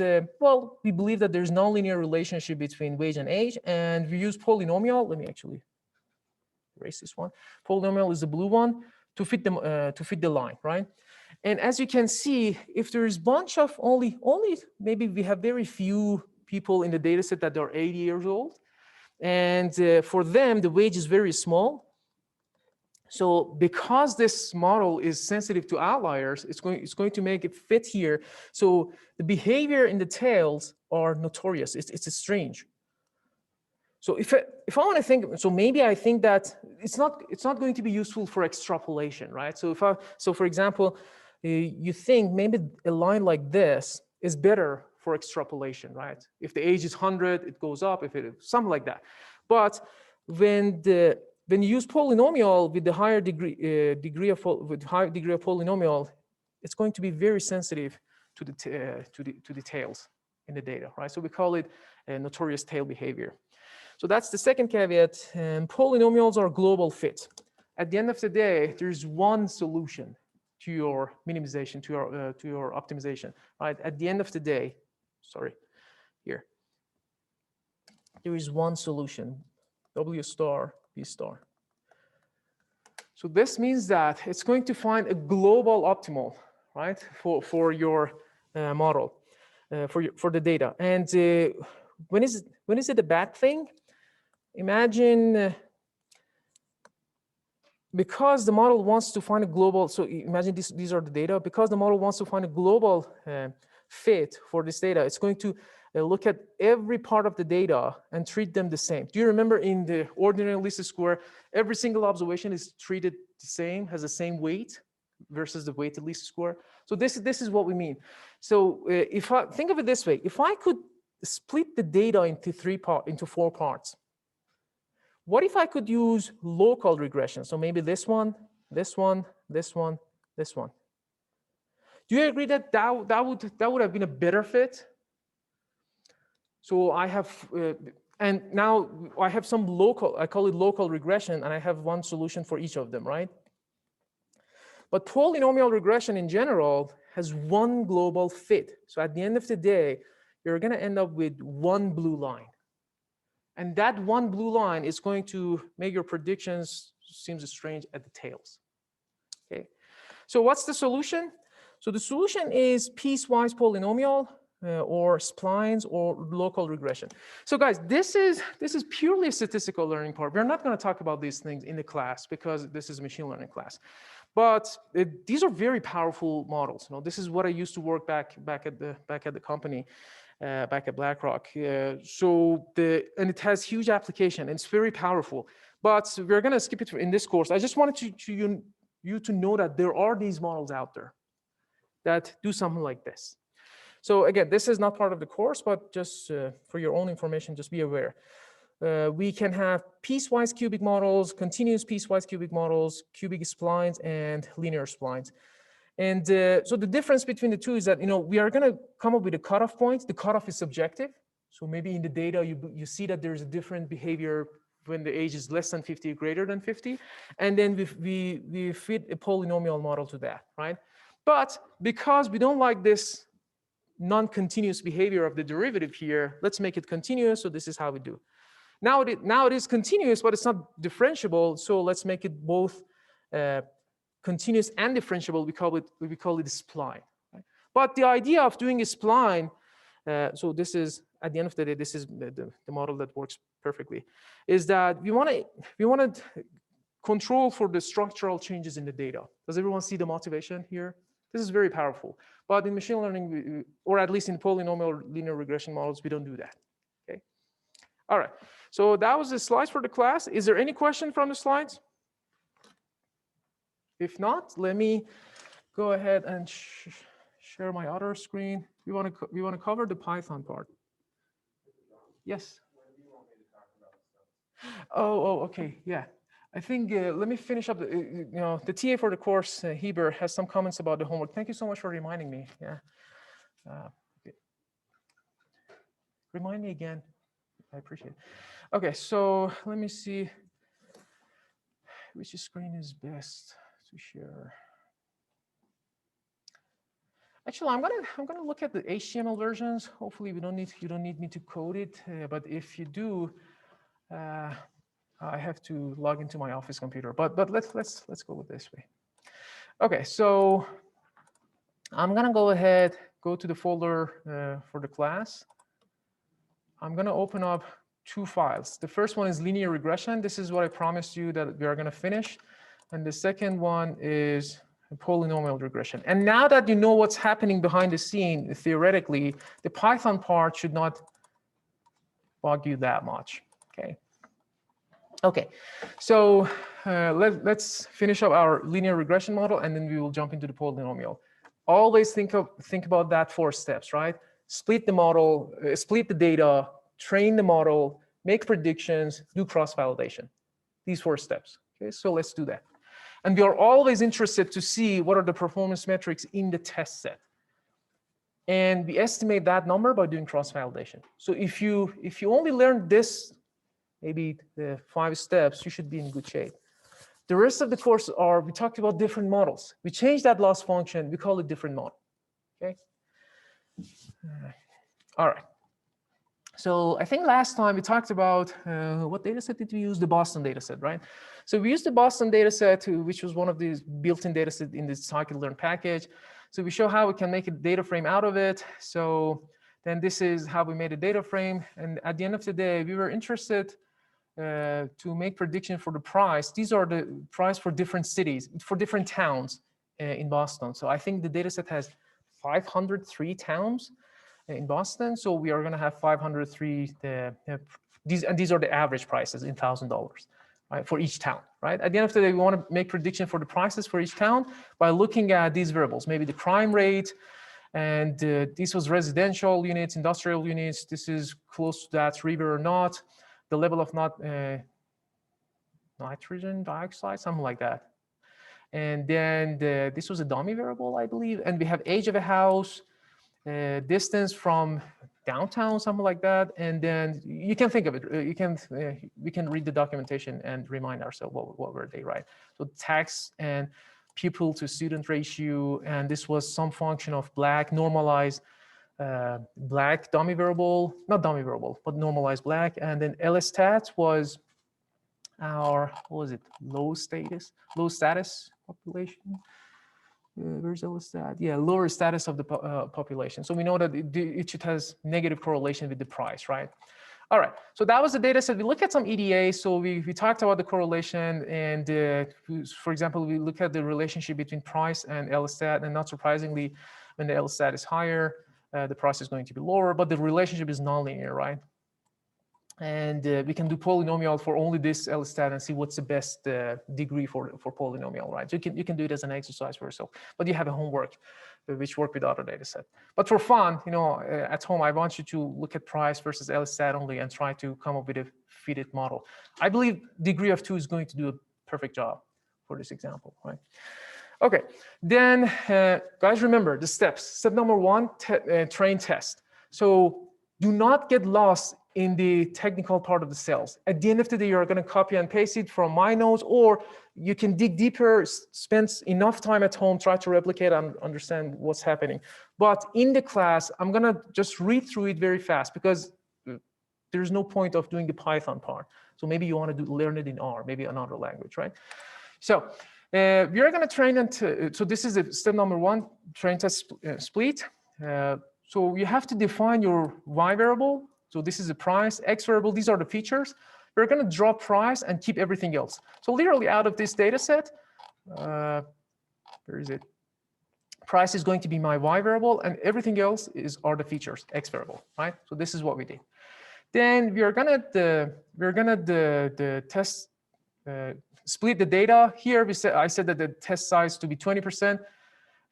we believe that there's no linear relationship between wage and age, and we use polynomial. Let me actually erase this one. Polynomial is the blue one to fit the line, right? And as you can see, if there is bunch of only maybe we have very few people in the data set that are 80 years old, and for them the wage is very small. So because this model is sensitive to outliers, it's going to make it fit here. So the behavior in the tails are notorious. It's strange. So if I want to think, so maybe I think that it's not going to be useful for extrapolation, right? So for example, you think maybe a line like this is better for extrapolation, right? If the age is 100, it goes up. If it something like that, but when you use polynomial with the higher degree of polynomial, it's going to be very sensitive to the tails in the data, right? So we call it notorious tail behavior. So that's the second caveat. And polynomials are global fit. At the end of the day, there's one solution to your minimization, to your optimization, right? At the end of the day, sorry, here, there is one solution, W star, B star. So this means that it's going to find a global optimal, right, for your model, for the data. And when is it a bad thing? Imagine because the model wants to find a global, so imagine these are the data, because the model wants to find a global fit for this data, it's going to look at every part of the data and treat them the same. Do you remember in the ordinary least square, every single observation is treated the same, has the same weight versus the weighted least square? So this is what we mean. So if I think of it this way, if I could split the data into 4 parts, what if I could use local regression? So maybe this one, this one, this one, this one. Do you agree that that would have been a better fit? So I have, and now I have some local, I call it local regression, and I have one solution for each of them, right? But polynomial regression in general has one global fit. So at the end of the day, you're going to end up with one blue line. And that one blue line is going to make your predictions seems strange at the tails. Okay. So what's the solution? So the solution is piecewise polynomial or splines or local regression. So guys, this is purely a statistical learning part. We're not going to talk about these things in the class because this is a machine learning class. But these are very powerful models. You know, this is what I used to work back at the company. Back at BlackRock. And it has huge application and it's very powerful, but we're going to skip it in this course. I just wanted you to know that there are these models out there that do something like this. So again, this is not part of the course, but just for your own information, just be aware. We can have piecewise cubic models, continuous piecewise cubic models, cubic splines, and linear splines. And so the difference between the two is that, you know, we are going to come up with a cutoff point. The cutoff is subjective. So maybe in the data, you see that there's a different behavior when the age is less than 50, greater than 50. And then we fit a polynomial model to that, right? But because we don't like this non-continuous behavior of the derivative here, let's make it continuous. So this is how we do. Now it is continuous, but it's not differentiable. So let's make it both continuous and differentiable. We call it a spline. Right? But the idea of doing a spline, so this is at the end of the day, this is the model that works perfectly, is that we want to control for the structural changes in the data. Does everyone see the motivation here? This is very powerful. But in machine learning, or at least in polynomial linear regression models, we don't do that. Okay. All right. So that was the slides for the class. Is there any question from the slides? If not, let me go ahead and share my other screen. We want to cover the Python part. Yes. Oh, okay, yeah. I think let me finish up. The TA for the course, Heber, has some comments about the homework. Thank you so much for reminding me. Yeah. Okay. Remind me again. I appreciate it. Okay, so let me see which screen is best to share. Actually, I'm gonna look at the HTML versions. Hopefully, you don't need me to code it. But if you do, I have to log into my office computer, but let's go with this way. Okay, so I'm gonna go ahead, go to the folder for the class. I'm gonna open up two files. The first one is linear regression. This is what I promised you that we are gonna finish. And the second one is polynomial regression. And now that you know what's happening behind the scene, theoretically, the Python part should not bug you that much, okay? Okay, so let's finish up our linear regression model, and then we will jump into the polynomial. Always think about that 4 steps, right? Split the model, split the data, train the model, make predictions, do cross-validation. These 4 steps. Okay, so let's do that. And we are always interested to see what are the performance metrics in the test set. And we estimate that number by doing cross-validation. So if you only learn this, maybe the 5 steps, you should be in good shape. The rest of the course we talked about different models. We changed that loss function, we call it different model, okay? All right. So I think last time we talked about, what data set did we use? The Boston data set, right? So we used the Boston data set, which was one of these built-in data set in the scikit-learn package. So we show how we can make a data frame out of it. So then this is how we made a data frame. And at the end of the day, we were interested to make prediction for the price. These are the price for different cities, for different towns in Boston. So I think the data set has 503 towns in Boston. So we are going to have 503, these are the average prices in $1,000, right, for each town, right? At the end of the day, we want to make prediction for the prices for each town by looking at these variables, maybe the crime rate, and this was residential units, industrial units. This is close to that river or not. The level of nitrogen dioxide, something like that. And then this was a dummy variable, I believe. And we have age of a house, distance from downtown, something like that. And then you can think of it. We can read the documentation and remind ourselves what were they, right? So tax and pupil to student ratio. And this was some function of black normalized black dummy variable, not dummy variable, but normalized black. And then LStat was our, what was it, low status population. Where's LStat? Yeah, lower status of the population. So we know that it has negative correlation with the price, right? All right, so that was the data set. We look at some EDA. So we talked about the correlation, and for example, we look at the relationship between price and LStat, and not surprisingly, when the LStat is higher, the price is going to be lower, but the relationship is nonlinear, right? And we can do polynomial for only this LStat and see what's the best degree for polynomial, right? So you can do it as an exercise for yourself, but you have a homework which work with other data set. But for fun, at home, I want you to look at price versus LStat only and try to come up with a fitted model. I believe degree of 2 is going to do a perfect job for this example, right? Okay, then guys, remember the steps. Step number 1, train test. So do not get lost in the technical part of the cells. At the end of the day, you're going to copy and paste it from my notes, or you can dig deeper, spend enough time at home, try to replicate and understand what's happening. But in the class, I'm going to just read through it very fast because there's no point of doing the Python part. So maybe you want to learn it in R, maybe another language, right? So we are going to train so this is step number 1, train test split. So you have to define your Y variable. So this is the price, X variable, these are the features. We're going to drop price and keep everything else. So literally out of this data set, where is it? Price is going to be my Y variable, and everything else are the features, X variable, right? So this is what we did. Then we are going to test, split the data. Here I said that the test size to be 20%.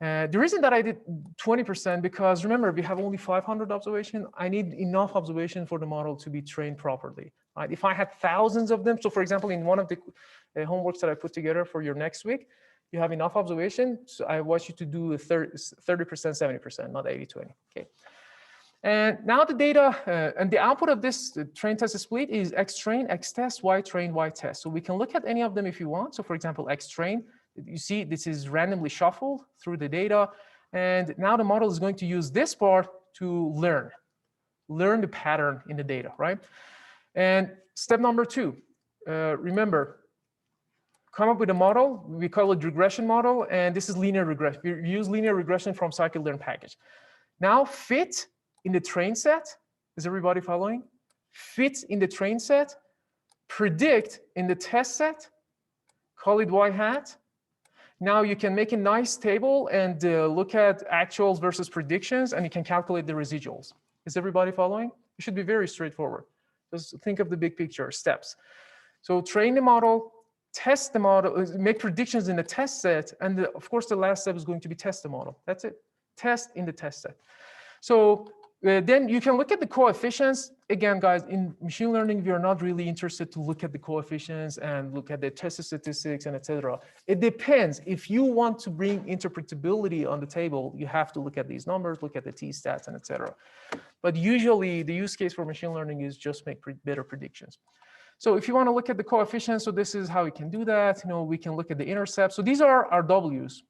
The reason that I did 20% because remember we have only 500 observation. I need enough observation for the model to be trained properly. Right? If I had thousands of them, so for example, in one of the homeworks that I put together for your next week, you have enough observation. So I want you to do 30%, 70%, not 80-20. Okay. And now the data and the output of this train test split is X train, X test, Y train, Y test. So we can look at any of them if you want. So for example, X train. You see, this is randomly shuffled through the data. And now the model is going to use this part to learn the pattern in the data, right? And step number 2, remember, come up with a model. We call it regression model, and this is linear regression. We use linear regression from scikit-learn package. Now fit in the train set. Is everybody following? Fit in the train set, predict in the test set, call it y hat. Now you can make a nice table and look at actuals versus predictions, and you can calculate the residuals. Is everybody following? It should be very straightforward. Just think of the big picture, steps. So train the model, test the model, make predictions in the test set, and of course the last step is going to be test the model. That's it. Test in the test set. So then you can look at the coefficients. Again, guys, in machine learning, we are not really interested to look at the coefficients and look at the test statistics and etc. It depends. If you want to bring interpretability on the table, you have to look at these numbers, look at the t-stats and etc. But usually the use case for machine learning is just make better predictions. So if you want to look at the coefficients, so this is how we can do that. We can look at the intercept. So these are our W's,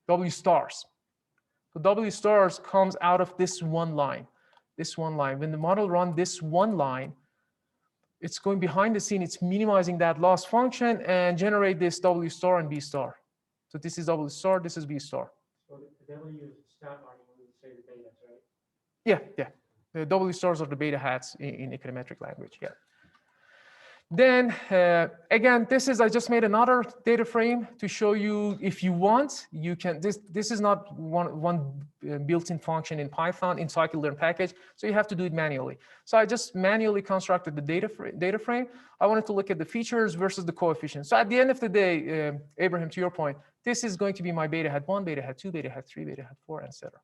W stars. So W stars comes out of this one line, this one line. When the model runs this one line, it's going behind the scene, it's minimizing that loss function and generate this W star and B star. So this is W star, this is B star. So the W is stat line, we would say the betas, right? Yeah. The W stars are the beta hats in econometric language, yeah. Then again, I just made another data frame to show you if you want, you can, this is not one built-in function in Python in scikit-learn package, so you have to do it manually. So I just manually constructed the data frame. I wanted to look at the features versus the coefficients. So at the end of the day, Abraham, to your point, this is going to be my beta hat 1, beta hat 2, beta hat 3, beta hat 4, etc.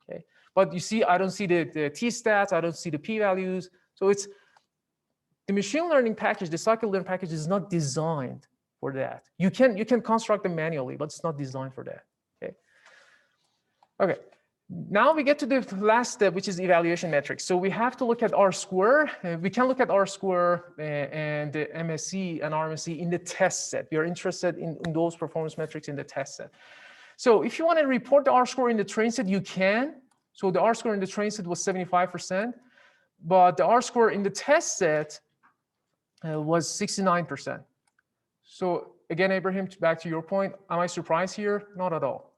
Okay, but you see, I don't see the t-stats, I don't see the p-values, so it's the machine learning package, the scikit-learn package is not designed for that. You can construct them manually, but it's not designed for that. Okay. Now we get to the last step, which is evaluation metrics. So we have to look at R-square. We can look at R-square and the MSE and RMSE in the test set. We are interested in those performance metrics in the test set. So if you want to report the R-square in the train set, you can. So the R-square in the train set was 75%, but the R-square in the test set was 69%. So again, Abraham, back to your point, am I surprised here? Not at all.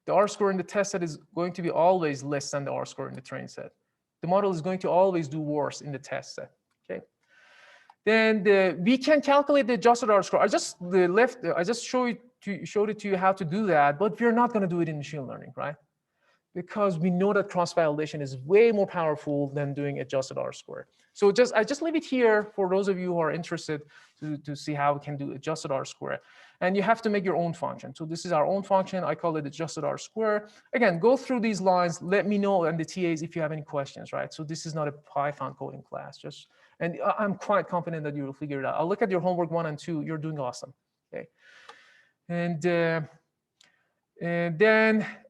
The R-square in the test set is going to be always less than the R-square in the train set. The model is going to always do worse in the test set. Okay. Then we can calculate the adjusted R-square. I just showed it to you how to do that, but we're not going to do it in machine learning, right? Because we know that cross-validation is way more powerful than doing adjusted R-square. So I just leave it here for those of you who are interested to see how we can do adjusted R-square. And you have to make your own function. So this is our own function. I call it adjusted R-square. Again, go through these lines. Let me know and the TAs if you have any questions, right? So this is not a Python coding class. And I'm quite confident that you will figure it out. I'll look at your homework 1 and 2. You're doing awesome. Okay. And then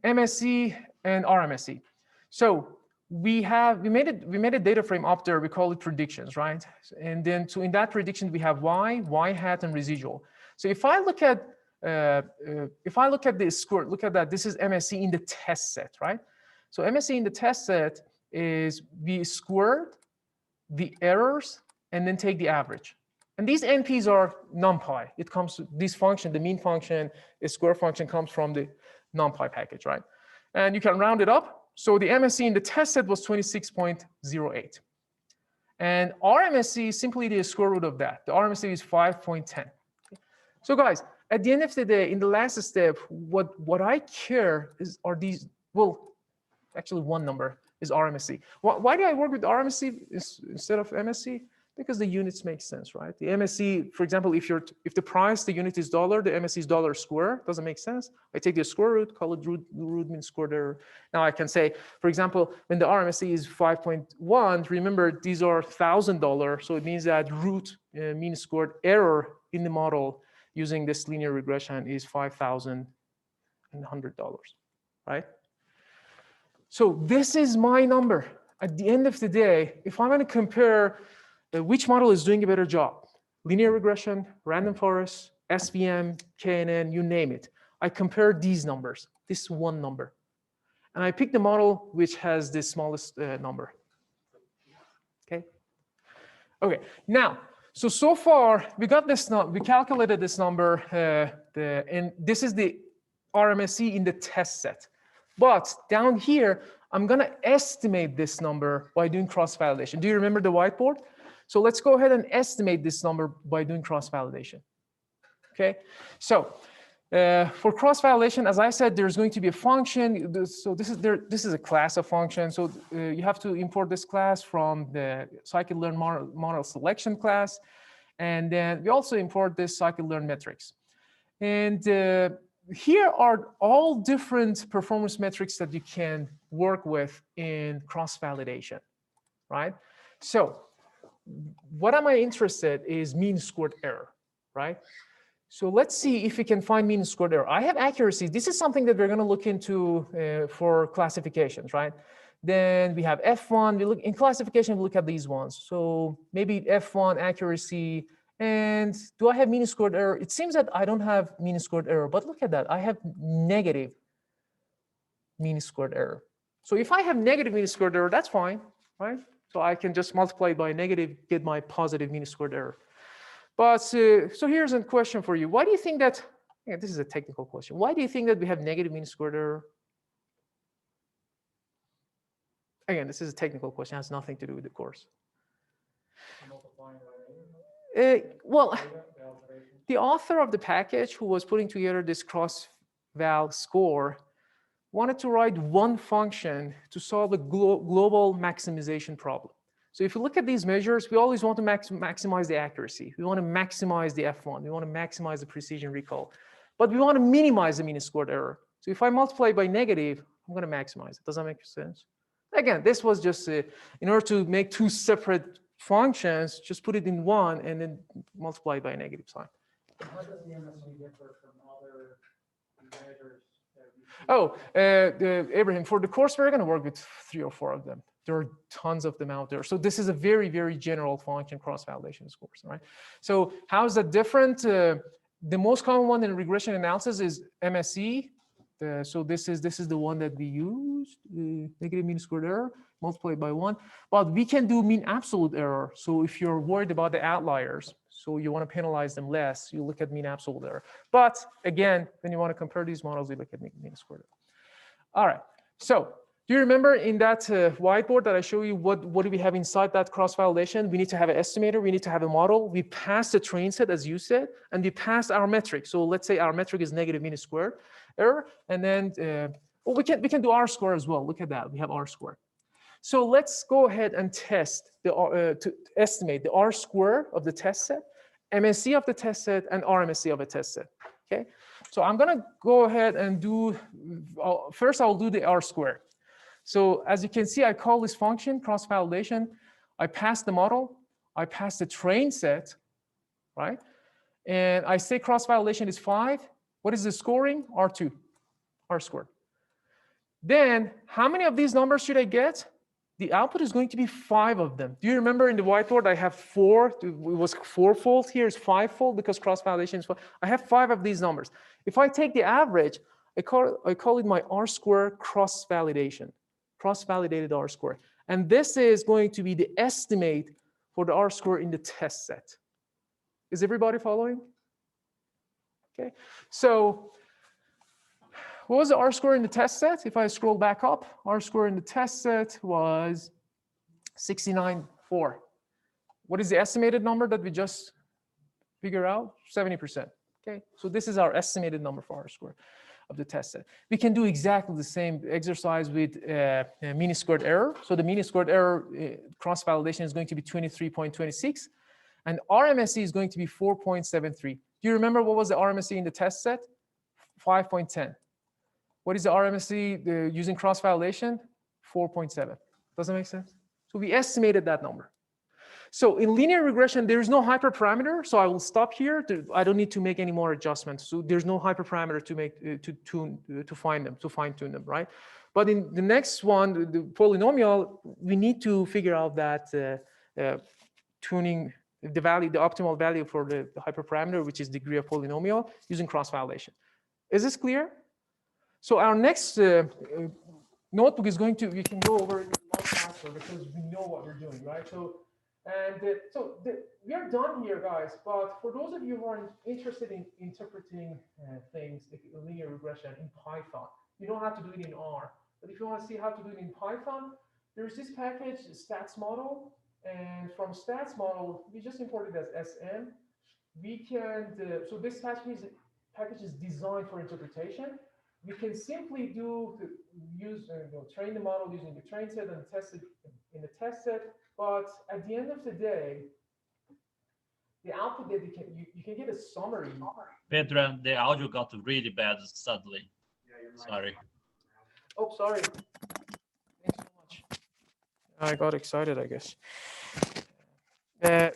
MSE and RMSE. So we made a data frame up there. We call it predictions, right? And then so in that prediction we have y hat, and residual. So if I look at this square, look at that. This is MSE in the test set, right? So MSE in the test set is we squared the errors and then take the average. And these NPs are NumPy. It comes to this function, the mean function, the square function comes from the NumPy package, right? And you can round it up. So the MSE in the test set was 26.08. And RMSE is simply the square root of that. The RMSE is 5.10. So guys, at the end of the day, in the last step, what I care are these, well, actually one number is RMSE. Why do I work with RMSE instead of MSE? Because the units make sense, right? The MSE, for example, if the price, the unit is $, the MSE is $ square, doesn't make sense. I take the square root, call it root mean squared error. Now I can say, for example, when the RMSE is 5.1, remember these are $1,000, so it means that root mean squared error in the model using this linear regression is $5,100, right? So this is my number. At the end of the day, if I'm going to compare which model is doing a better job, linear regression, random forest, SVM, KNN, you name it. I compare these numbers, this one number. And I pick the model which has the smallest number. Okay. Okay. Now, So far we got this. We calculated this number, and this is the RMSE in the test set. But down here, I'm going to estimate this number by doing cross-validation. Do you remember the whiteboard? So let's go ahead and estimate this number by doing cross-validation. Okay, so for cross-validation, as I said, there's going to be a function. So this is a class of functions. So you have to import this class from the scikit-learn model selection class. And then we also import this scikit-learn metrics. And here are all different performance metrics that you can work with in cross-validation, right? So what am I interested is mean squared error, right? So let's see if we can find mean squared error. I have accuracy. This is something that we're going to look into for classifications, right? Then we have F1. We look in classification. We look at these ones. So maybe F1 accuracy. And do I have mean squared error? It seems that I don't have mean squared error, but look at that. I have negative mean squared error. So if I have negative mean squared error, that's fine, right? So I can just multiply it by negative, get my positive mean squared error. But so here's a question for you. Why do you think that, yeah, this is a technical question. Why do you think that we have negative mean squared error? Again, this is a technical question, it has nothing to do with the course. Well, the author of the package who was putting together this cross-val score wanted to write one function to solve a global maximization problem. So if you look at these measures, we always want to maximize the accuracy. We want to maximize the F1. We want to maximize the precision recall. But we want to minimize the mean squared error. So if I multiply by negative, I'm going to maximize it. Does that make sense? Again, this was just in order to make two separate functions, just put it in one and then multiply it by a negative sign. How does the MSE differ from other measures? Oh, Abraham, for the course, we're going to work with 3 or 4 of them. There are tons of them out there. So this is a very, very general function cross-validation course, right? So how is that different? The most common one in regression analysis is MSE. So this is the one that we used, negative mean squared error, multiplied by 1. But we can do mean absolute error. So if you're worried about the outliers, so you want to penalize them less, you look at mean absolute error. But again, when you want to compare these models, you look at mean squared error. All right. So do you remember in that whiteboard that I show you what do we have inside that cross-validation? We need to have an estimator. We need to have a model. We pass the train set, as you said, and we pass our metric. So let's say our metric is negative mean squared error, and then well, we can do R square as well. Look at that. We have R square. So let's go ahead and test to estimate the R square of the test set, MSE of the test set, and RMSE of a test set. Okay. So I'm going to go ahead and do first. I'll do the R square. So as you can see, I call this function cross-validation. I pass the model. I pass the train set, right? And I say cross-validation is 5. What is the scoring? R2, R squared. Then how many of these numbers should I get? The output is going to be 5 of them. Do you remember in the whiteboard I have 4? It was 4-fold. Here is 5-fold because cross-validation is 4. I have 5 of these numbers. If I take the average, I call it my R square cross-validation. Cross-validated R square. And this is going to be the estimate for the R square in the test set. Is everybody following? Okay. So what was the R square in the test set? If I scroll back up, R square in the test set was 69.4. What is the estimated number that we just figured out? 70%. Okay. So this is our estimated number for R square of the test set. We can do exactly the same exercise with mean squared error. So the mean squared error cross-validation is going to be 23.26, and RMSE is going to be 4.73. Do you remember what was the RMSE in the test set? 5.10. What is the RMSE using cross-validation? 4.7. Does that make sense? So we estimated that number. So in linear regression, there is no hyperparameter. So I will stop here. I don't need to make any more adjustments. So there's no hyperparameter to make to fine tune them, right? But in the next one, the polynomial, we need to figure out that tuning the optimal value for the hyperparameter, which is degree of polynomial, using cross-validation. Is this clear? So our next notebook is going to, we can go over it much faster because we know what we're doing, right? So And we are done here, guys. But for those of you who are interested in interpreting things like linear regression in Python, you don't have to do it in R. But if you want to see how to do it in Python, there's this package, stats model. And from stats model, we just import it as SM. We can, so this package is designed for interpretation. We can simply train the model using the train set and test it in the test set. But at the end of the day, the output that you can get a summary. Pedro, the audio got really bad suddenly. Sorry. Oh, sorry. Thanks so much. I got excited, I guess.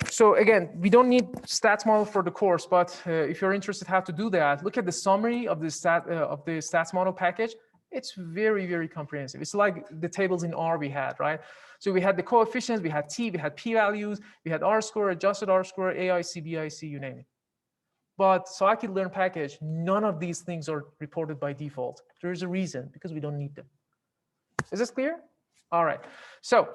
So again, we don't need stats model for the course, but if you're interested how to do that, look at the summary of the stats model package. It's very, very comprehensive. It's like the tables in R we had, right? So we had the coefficients, we had T, we had p-values, we had R-square, adjusted R-square, AIC, BIC, you name it. But scikit-learn package, none of these things are reported by default. There's a reason, because we don't need them. Is this clear? All right. So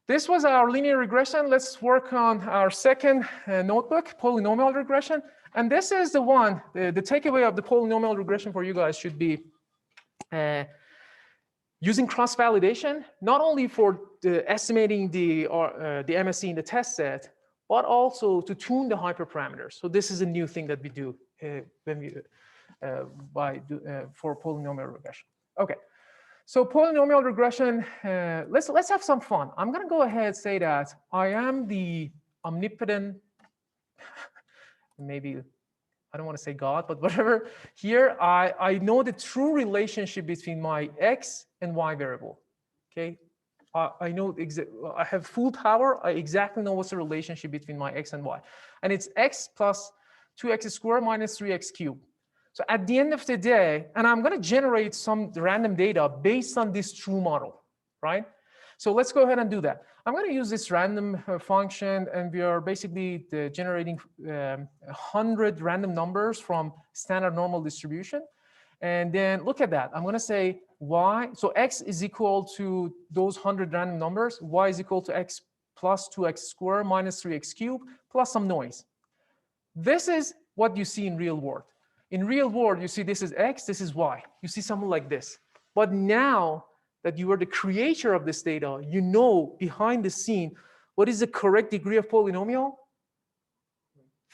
this was our linear regression. Let's work on our second notebook, polynomial regression. And this is the one, the takeaway of the polynomial regression for you guys should be using cross-validation, not only for estimating the MSE in the test set, but also to tune the hyperparameters. So this is a new thing that we do for polynomial regression. Okay. So polynomial regression, let's have some fun. I'm going to go ahead and say that I am the omnipotent, maybe, I don't want to say God, but whatever. Here, I know the true relationship between my X and Y variable, okay? I know, I have full power. I exactly know what's the relationship between my X and Y. And it's X plus 2x squared minus 3x cubed. So at the end of the day, and I'm going to generate some random data based on this true model, right? So let's go ahead and do that. I'm going to use this random function, and we are basically generating 100 random numbers from standard normal distribution. And then look at that. I'm going to say y, so x is equal to those 100 random numbers. Y is equal to x plus 2x squared minus 3x cubed plus some noise. This is what you see in real world. In real world, you see this is x, this is y. You see something like this. But now that you are the creator of this data, you know behind the scene what is the correct degree of polynomial?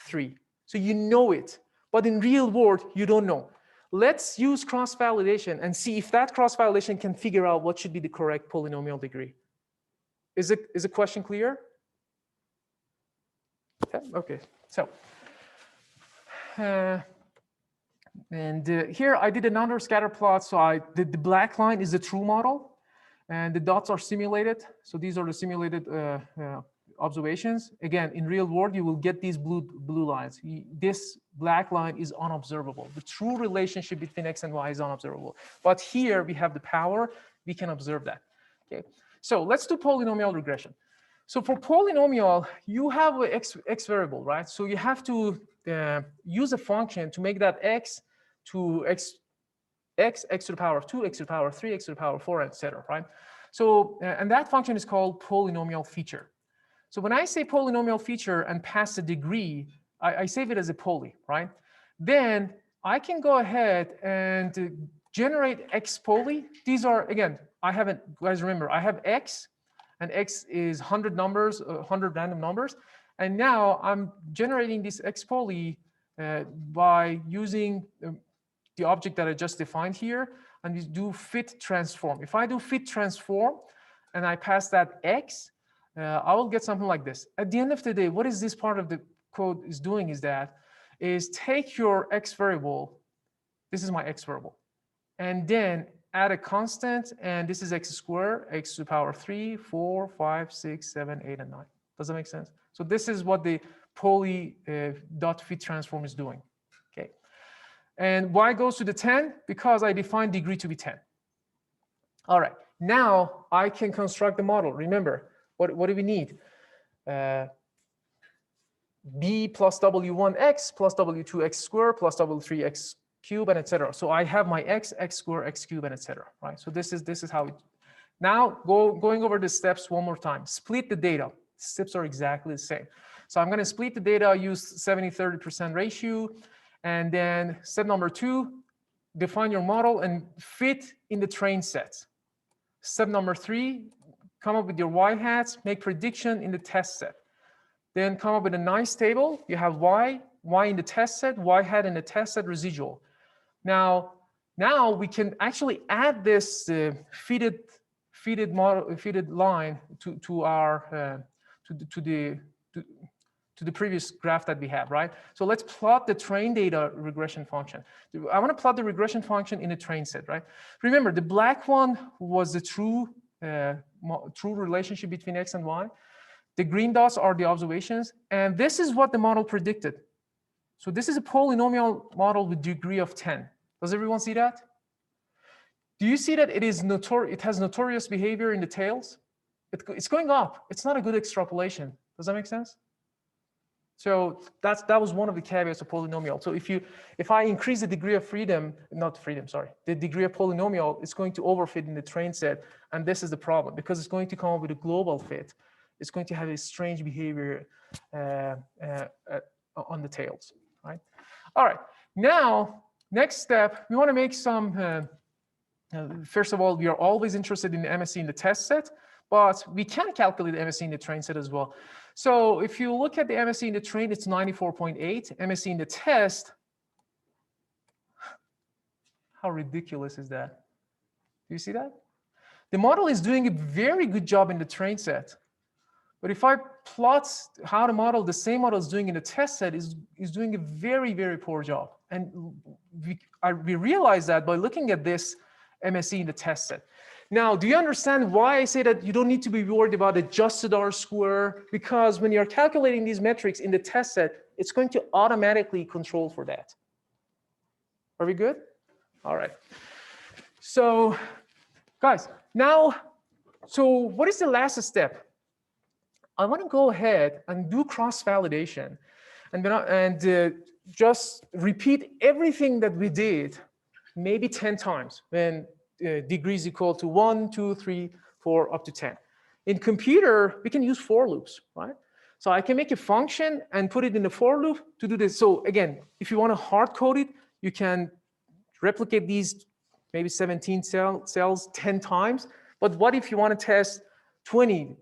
3. So you know it. But in real world, you don't know. Let's use cross-validation and see if that cross-validation can figure out what should be the correct polynomial degree. Is the question clear? Okay. So. Here I did another scatter plot. So the black line is the true model, and the dots are simulated. So these are the simulated observations. Again, in real world, you will get these blue lines. This black line is unobservable. The true relationship between x and y is unobservable. But here we have the power. We can observe that. Okay. So let's do polynomial regression. So for polynomial, you have an x variable, right? So you have to use a function to make that x to x to the power of 2, x to the power of 3, x to the power of 4, etc. Right? So and that function is called polynomial feature. So when I say polynomial feature and pass a degree, I save it as a poly, right? Then I can go ahead and generate x poly. These are, again, I haven't, guys remember, I have x, and x is 100 numbers, 100 random numbers. And now I'm generating this x poly by using the object that I just defined here, and we do fit transform. If I do fit transform and I pass that x, I will get something like this. At the end of the day, what is this part of the code is doing is take your x variable, this is my x variable, and then add a constant, and this is x squared, x to the power of 3, 4, 5, 6, 7, 8, and 9. Does that make sense? So this is what the poly dot fit transform is doing. Okay. And y goes to the 10 because I defined degree to be 10. All right. Now I can construct the model. Remember, what do we need? B plus W1x plus W2x squared plus W3x cubed, and etc. So I have my x squared, x cubed, and etc. Right. So this is how it. Now going over the steps one more time. Split the data. Steps are exactly the same. So I'm going to split the data, use 70-30% ratio. And then step number 2, define your model and fit in the train set. Step number 3, come up with your y-hats, make prediction in the test set. Then come up with a nice table. You have y in the test set, y-hat in the test set, residual. Now we can actually add this fitted line to our to the previous graph that we have, right? So let's plot the train data regression function. I want to plot the regression function in a train set, right? Remember, the black one was the true relationship between x and y. The green dots are the observations, and this is what the model predicted. So this is a polynomial model with degree of 10. Does everyone see that? Do you see that it has notorious behavior in the tails? It's going up. It's not a good extrapolation. Does that make sense? So that was one of the caveats of polynomial. So if I increase the degree of the degree of polynomial, it's going to overfit in the train set, and this is the problem because it's going to come up with a global fit. It's going to have a strange behavior on the tails, right? All right. Now, next step, we want to make some. First of all, we are always interested in the MSE in the test set, but we can calculate the MSE in the train set as well. So if you look at the MSE in the train, it's 94.8. MSE in the test, how ridiculous is that? Do you see that? The model is doing a very good job in the train set. But if I plot how the same model is doing in the test set is doing a very, very poor job. And we realize that by looking at this MSE in the test set. Now, do you understand why I say that you don't need to be worried about adjusted R-square? Because when you're calculating these metrics in the test set, it's going to automatically control for that. Are we good? All right. So, guys, now, so what is the last step? I want to go ahead and do cross-validation and just repeat everything that we did maybe 10 times when degrees equal to 1, 2, 3, 4, up to 10. In computer, we can use for loops, right? So I can make a function and put it in the for loop to do this. So again, if you want to hard code it, you can replicate these maybe 17 cells 10 times. But what if you want to test 20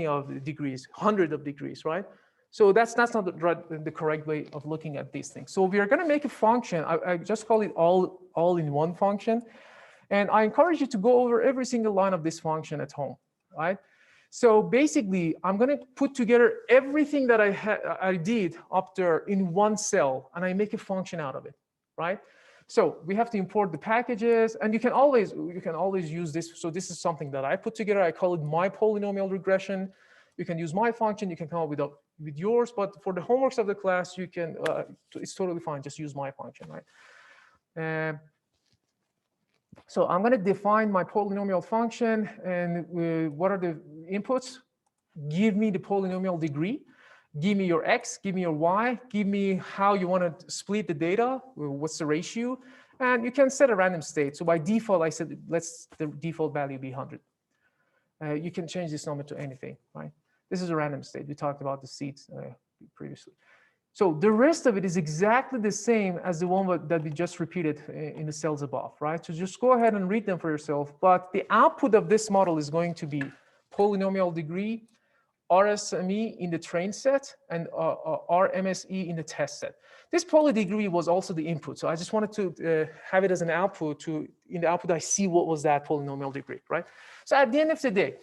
of the degrees, 100 of degrees, right? So that's not the correct way of looking at these things. So we are going to make a function. I just call it all-in-one function. And I encourage you to go over every single line of this function at home, right? So basically, I'm going to put together everything that I did up there in one cell, and I make a function out of it, right? So we have to import the packages, and you can always use this. So this is something that I put together. I call it my polynomial regression. You can use my function. You can come up with yours, but for the homeworks of the class, you can. It's totally fine. Just use my function, right? So I'm going to define my polynomial function, and what are the inputs? Give me the polynomial degree. Give me your x, give me your y, give me how you want to split the data, what's the ratio, and you can set a random state. So by default, I said, let's the default value be 100. You can change this number to anything, right? This is a random state. We talked about the seeds previously. So the rest of it is exactly the same as the one that we just repeated in the cells above, right? So just go ahead and read them for yourself. But the output of this model is going to be polynomial degree, RSME in the train set, and RMSE in the test set. This poly degree was also the input. So I just wanted to have it as an output in the output, I see what was that polynomial degree, right? So at the end of the day,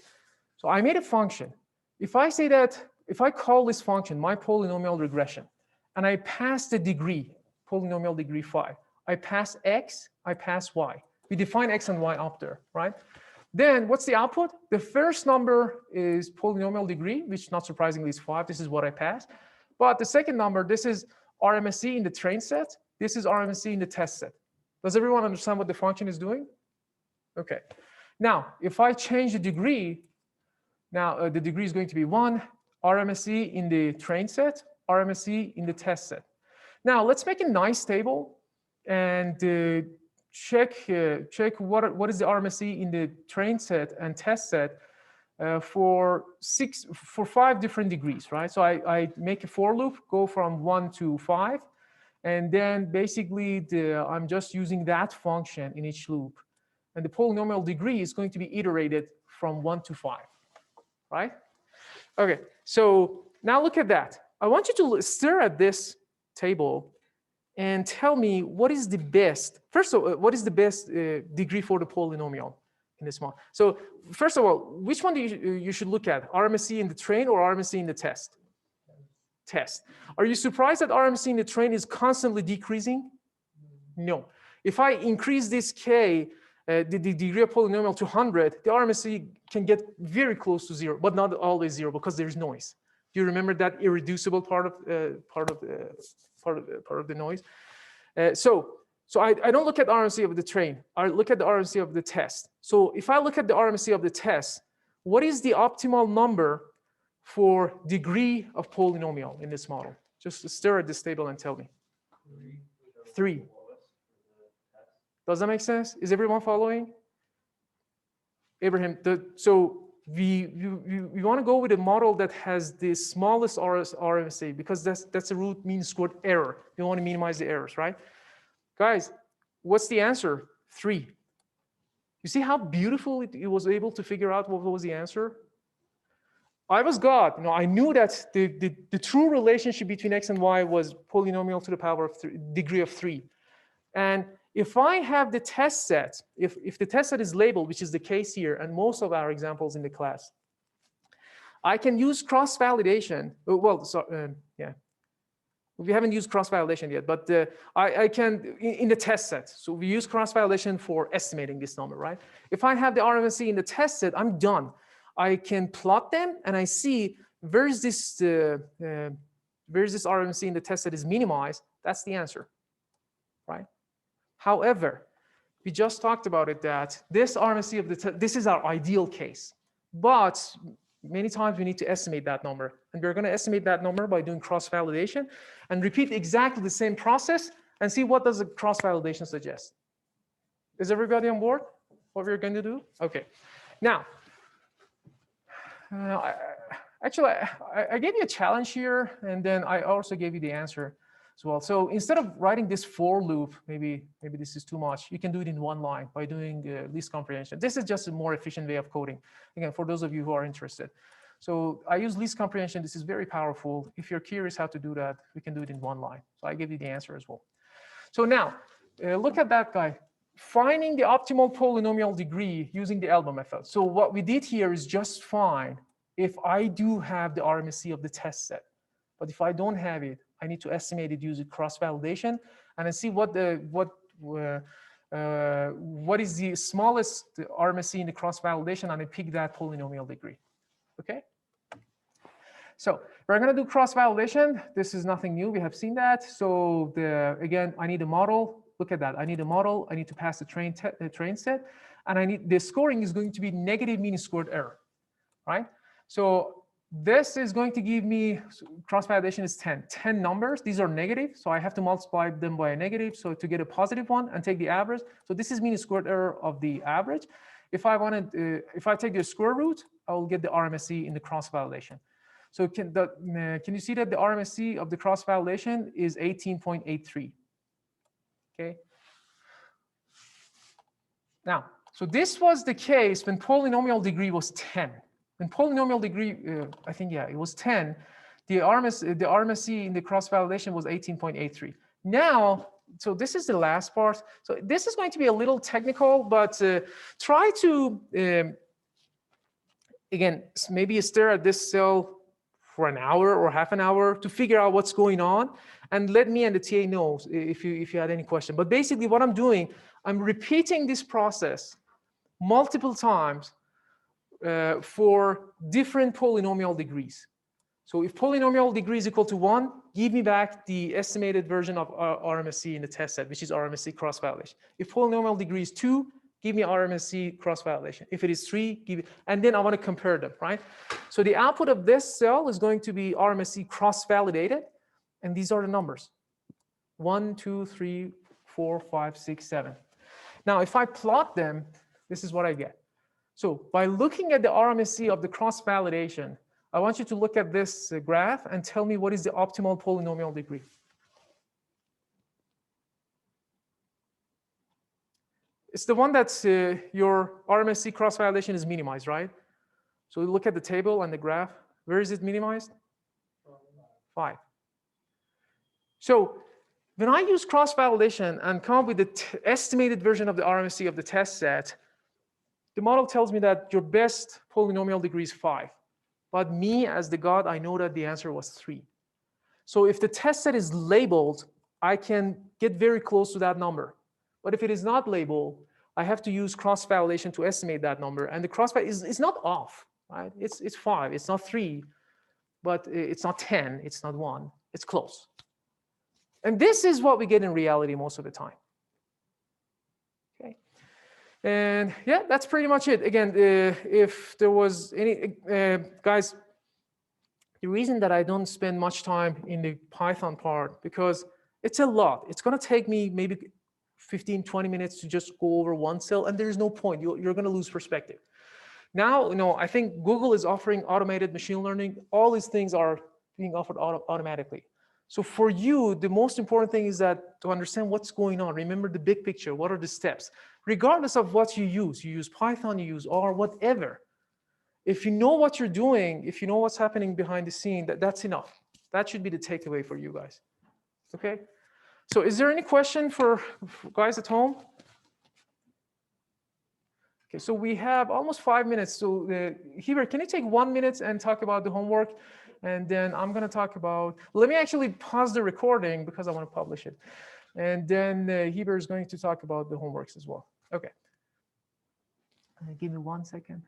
so I made a function. If I say that, if I call this function my polynomial regression, and I pass the degree, polynomial degree 5, I pass x, I pass y. We define x and y up there, right? Then what's the output? The first number is polynomial degree, which not surprisingly is 5. This is what I passed. But the second number, this is RMSE in the train set. This is RMSE in the test set. Does everyone understand what the function is doing? Okay. Now, if I change the degree, now the degree is going to be 1, RMSE in the train set, RMSE in the test set. Now, let's make a nice table and check what is the RMSE in the train set and test set, for 5 different degrees, right? So I make a for loop, go from 1 to 5, and then basically I'm just using that function in each loop. And the polynomial degree is going to be iterated from 1 to 5, right? Okay, so now look at that. I want you to stare at this table and tell me what is the best, first of all, what is the best degree for the polynomial in this model. So first of all, which one do you should look at? RMSE in the train or RMSE in the test? Test. Are you surprised that RMSE in the train is constantly decreasing? No. If I increase this k, the degree of polynomial to 100, the RMSE can get very close to 0, but not always 0 because there's noise. Do you remember that irreducible part of the noise? So I don't look at RMSE of the train. I look at the RMSE of the test. So if I look at the RMSE of the test, what is the optimal number for degree of polynomial in this model? Just stare at this table and tell me. 3. Does that make sense? Is everyone following? Abraham, so we want to go with a model that has the smallest RMSE because that's a root mean squared error. We want to minimize the errors, right? Guys, what's the answer? 3. You see how beautiful it was able to figure out what was the answer? I was God. You know, I knew that the true relationship between x and y was polynomial to the power of 3, degree of 3. And if I have the test set, if the test set is labeled, which is the case here, and most of our examples in the class, I can use cross-validation. Well, yeah. We haven't used cross-validation yet, but I can, in the test set. So we use cross-validation for estimating this number, right? If I have the RMSE in the test set, I'm done. I can plot them, and I see where's this RMSE in the test set is minimized. That's the answer, right? However, we just talked about it that this RMSE of the this is our ideal case, but many times we need to estimate that number, and we're going to estimate that number by doing cross-validation and repeat exactly the same process and see what does the cross-validation suggest. Is everybody on board? What we're going to do? Okay. Now, actually, I gave you a challenge here, and then I also gave you the answer as well. So instead of writing this for loop, maybe this is too much, you can do it in one line by doing least comprehension. This is just a more efficient way of coding, again, for those of you who are interested. So I use least comprehension. This is very powerful. If you're curious how to do that, we can do it in one line. So I give you the answer as well. So now, look at that guy. Finding the optimal polynomial degree using the ELBA method. So what we did here is just fine if I do have the RMSE of the test set. But if I don't have it, I need to estimate it using cross-validation and then see what is the smallest RMSE in the cross-validation, and I pick that polynomial degree. Okay. So we're going to do cross-validation. This is nothing new. We have seen that. So again, I need a model. Look at that. I need a model. I need to pass the train set, and I need the scoring is going to be negative mean squared error, right? So this is going to give me, cross-validation is 10 numbers. These are negative, so I have to multiply them by a negative, so to get a positive one and take the average. So this is mean squared error of the average. If I take the square root, I will get the RMSE in the cross-validation. So can you see that the RMSE of the cross-validation is 18.83? Okay. Now, so this was the case when polynomial degree was 10. When polynomial degree, I think, yeah, it was 10, the RMSE in the cross-validation was 18.83. Now, so this is the last part. So this is going to be a little technical, but try to, again, maybe stare at this cell for an hour or half an hour to figure out what's going on, and let me and the TA know if you had any question. But basically what I'm doing, I'm repeating this process multiple times for different polynomial degrees. So if polynomial degree is equal to 1, give me back the estimated version of RMSE in the test set, which is RMSE cross-validation. If polynomial degree is 2, give me RMSE cross-validation. If it is 3, give it, and then I want to compare them, right? So the output of this cell is going to be RMSE cross-validated, and these are the numbers. 1, 2, 3, 4, 5, 6, 7. Now, if I plot them, this is what I get. So by looking at the RMSE of the cross-validation, I want you to look at this graph and tell me what is the optimal polynomial degree. It's the one that's your RMSE cross-validation is minimized, right? So we look at the table and the graph. Where is it minimized? 5. So when I use cross-validation and come up with the estimated version of the RMSE of the test set, the model tells me that your best polynomial degree is 5. But me, as the God, I know that the answer was 3. So if the test set is labeled, I can get very close to that number. But if it is not labeled, I have to use cross-validation to estimate that number. And the cross-validation is not off, right? It's 5, it's not 3, but it's not 10, it's not 1, it's close. And this is what we get in reality most of the time. Okay. And yeah, that's pretty much it. Again, if there was any, guys, the reason that I don't spend much time in the Python part, because it's a lot. It's going to take me maybe 15, 20 minutes to just go over one cell, and there's no point. You're going to lose perspective. Now, I think Google is offering automated machine learning. All these things are being offered automatically. So for you, the most important thing is that to understand what's going on. Remember the big picture. What are the steps? Regardless of what you use Python, you use R, whatever. If you know what you're doing, if you know what's happening behind the scene, that's enough. That should be the takeaway for you guys. Okay? So is there any question for guys at home? Okay, so we have almost 5 minutes. So Heber, can you take 1 minute and talk about the homework? And then I'm going to talk about, let me actually pause the recording because I want to publish it. And then Heber is going to talk about the homeworks as well. Okay. Give me 1 second.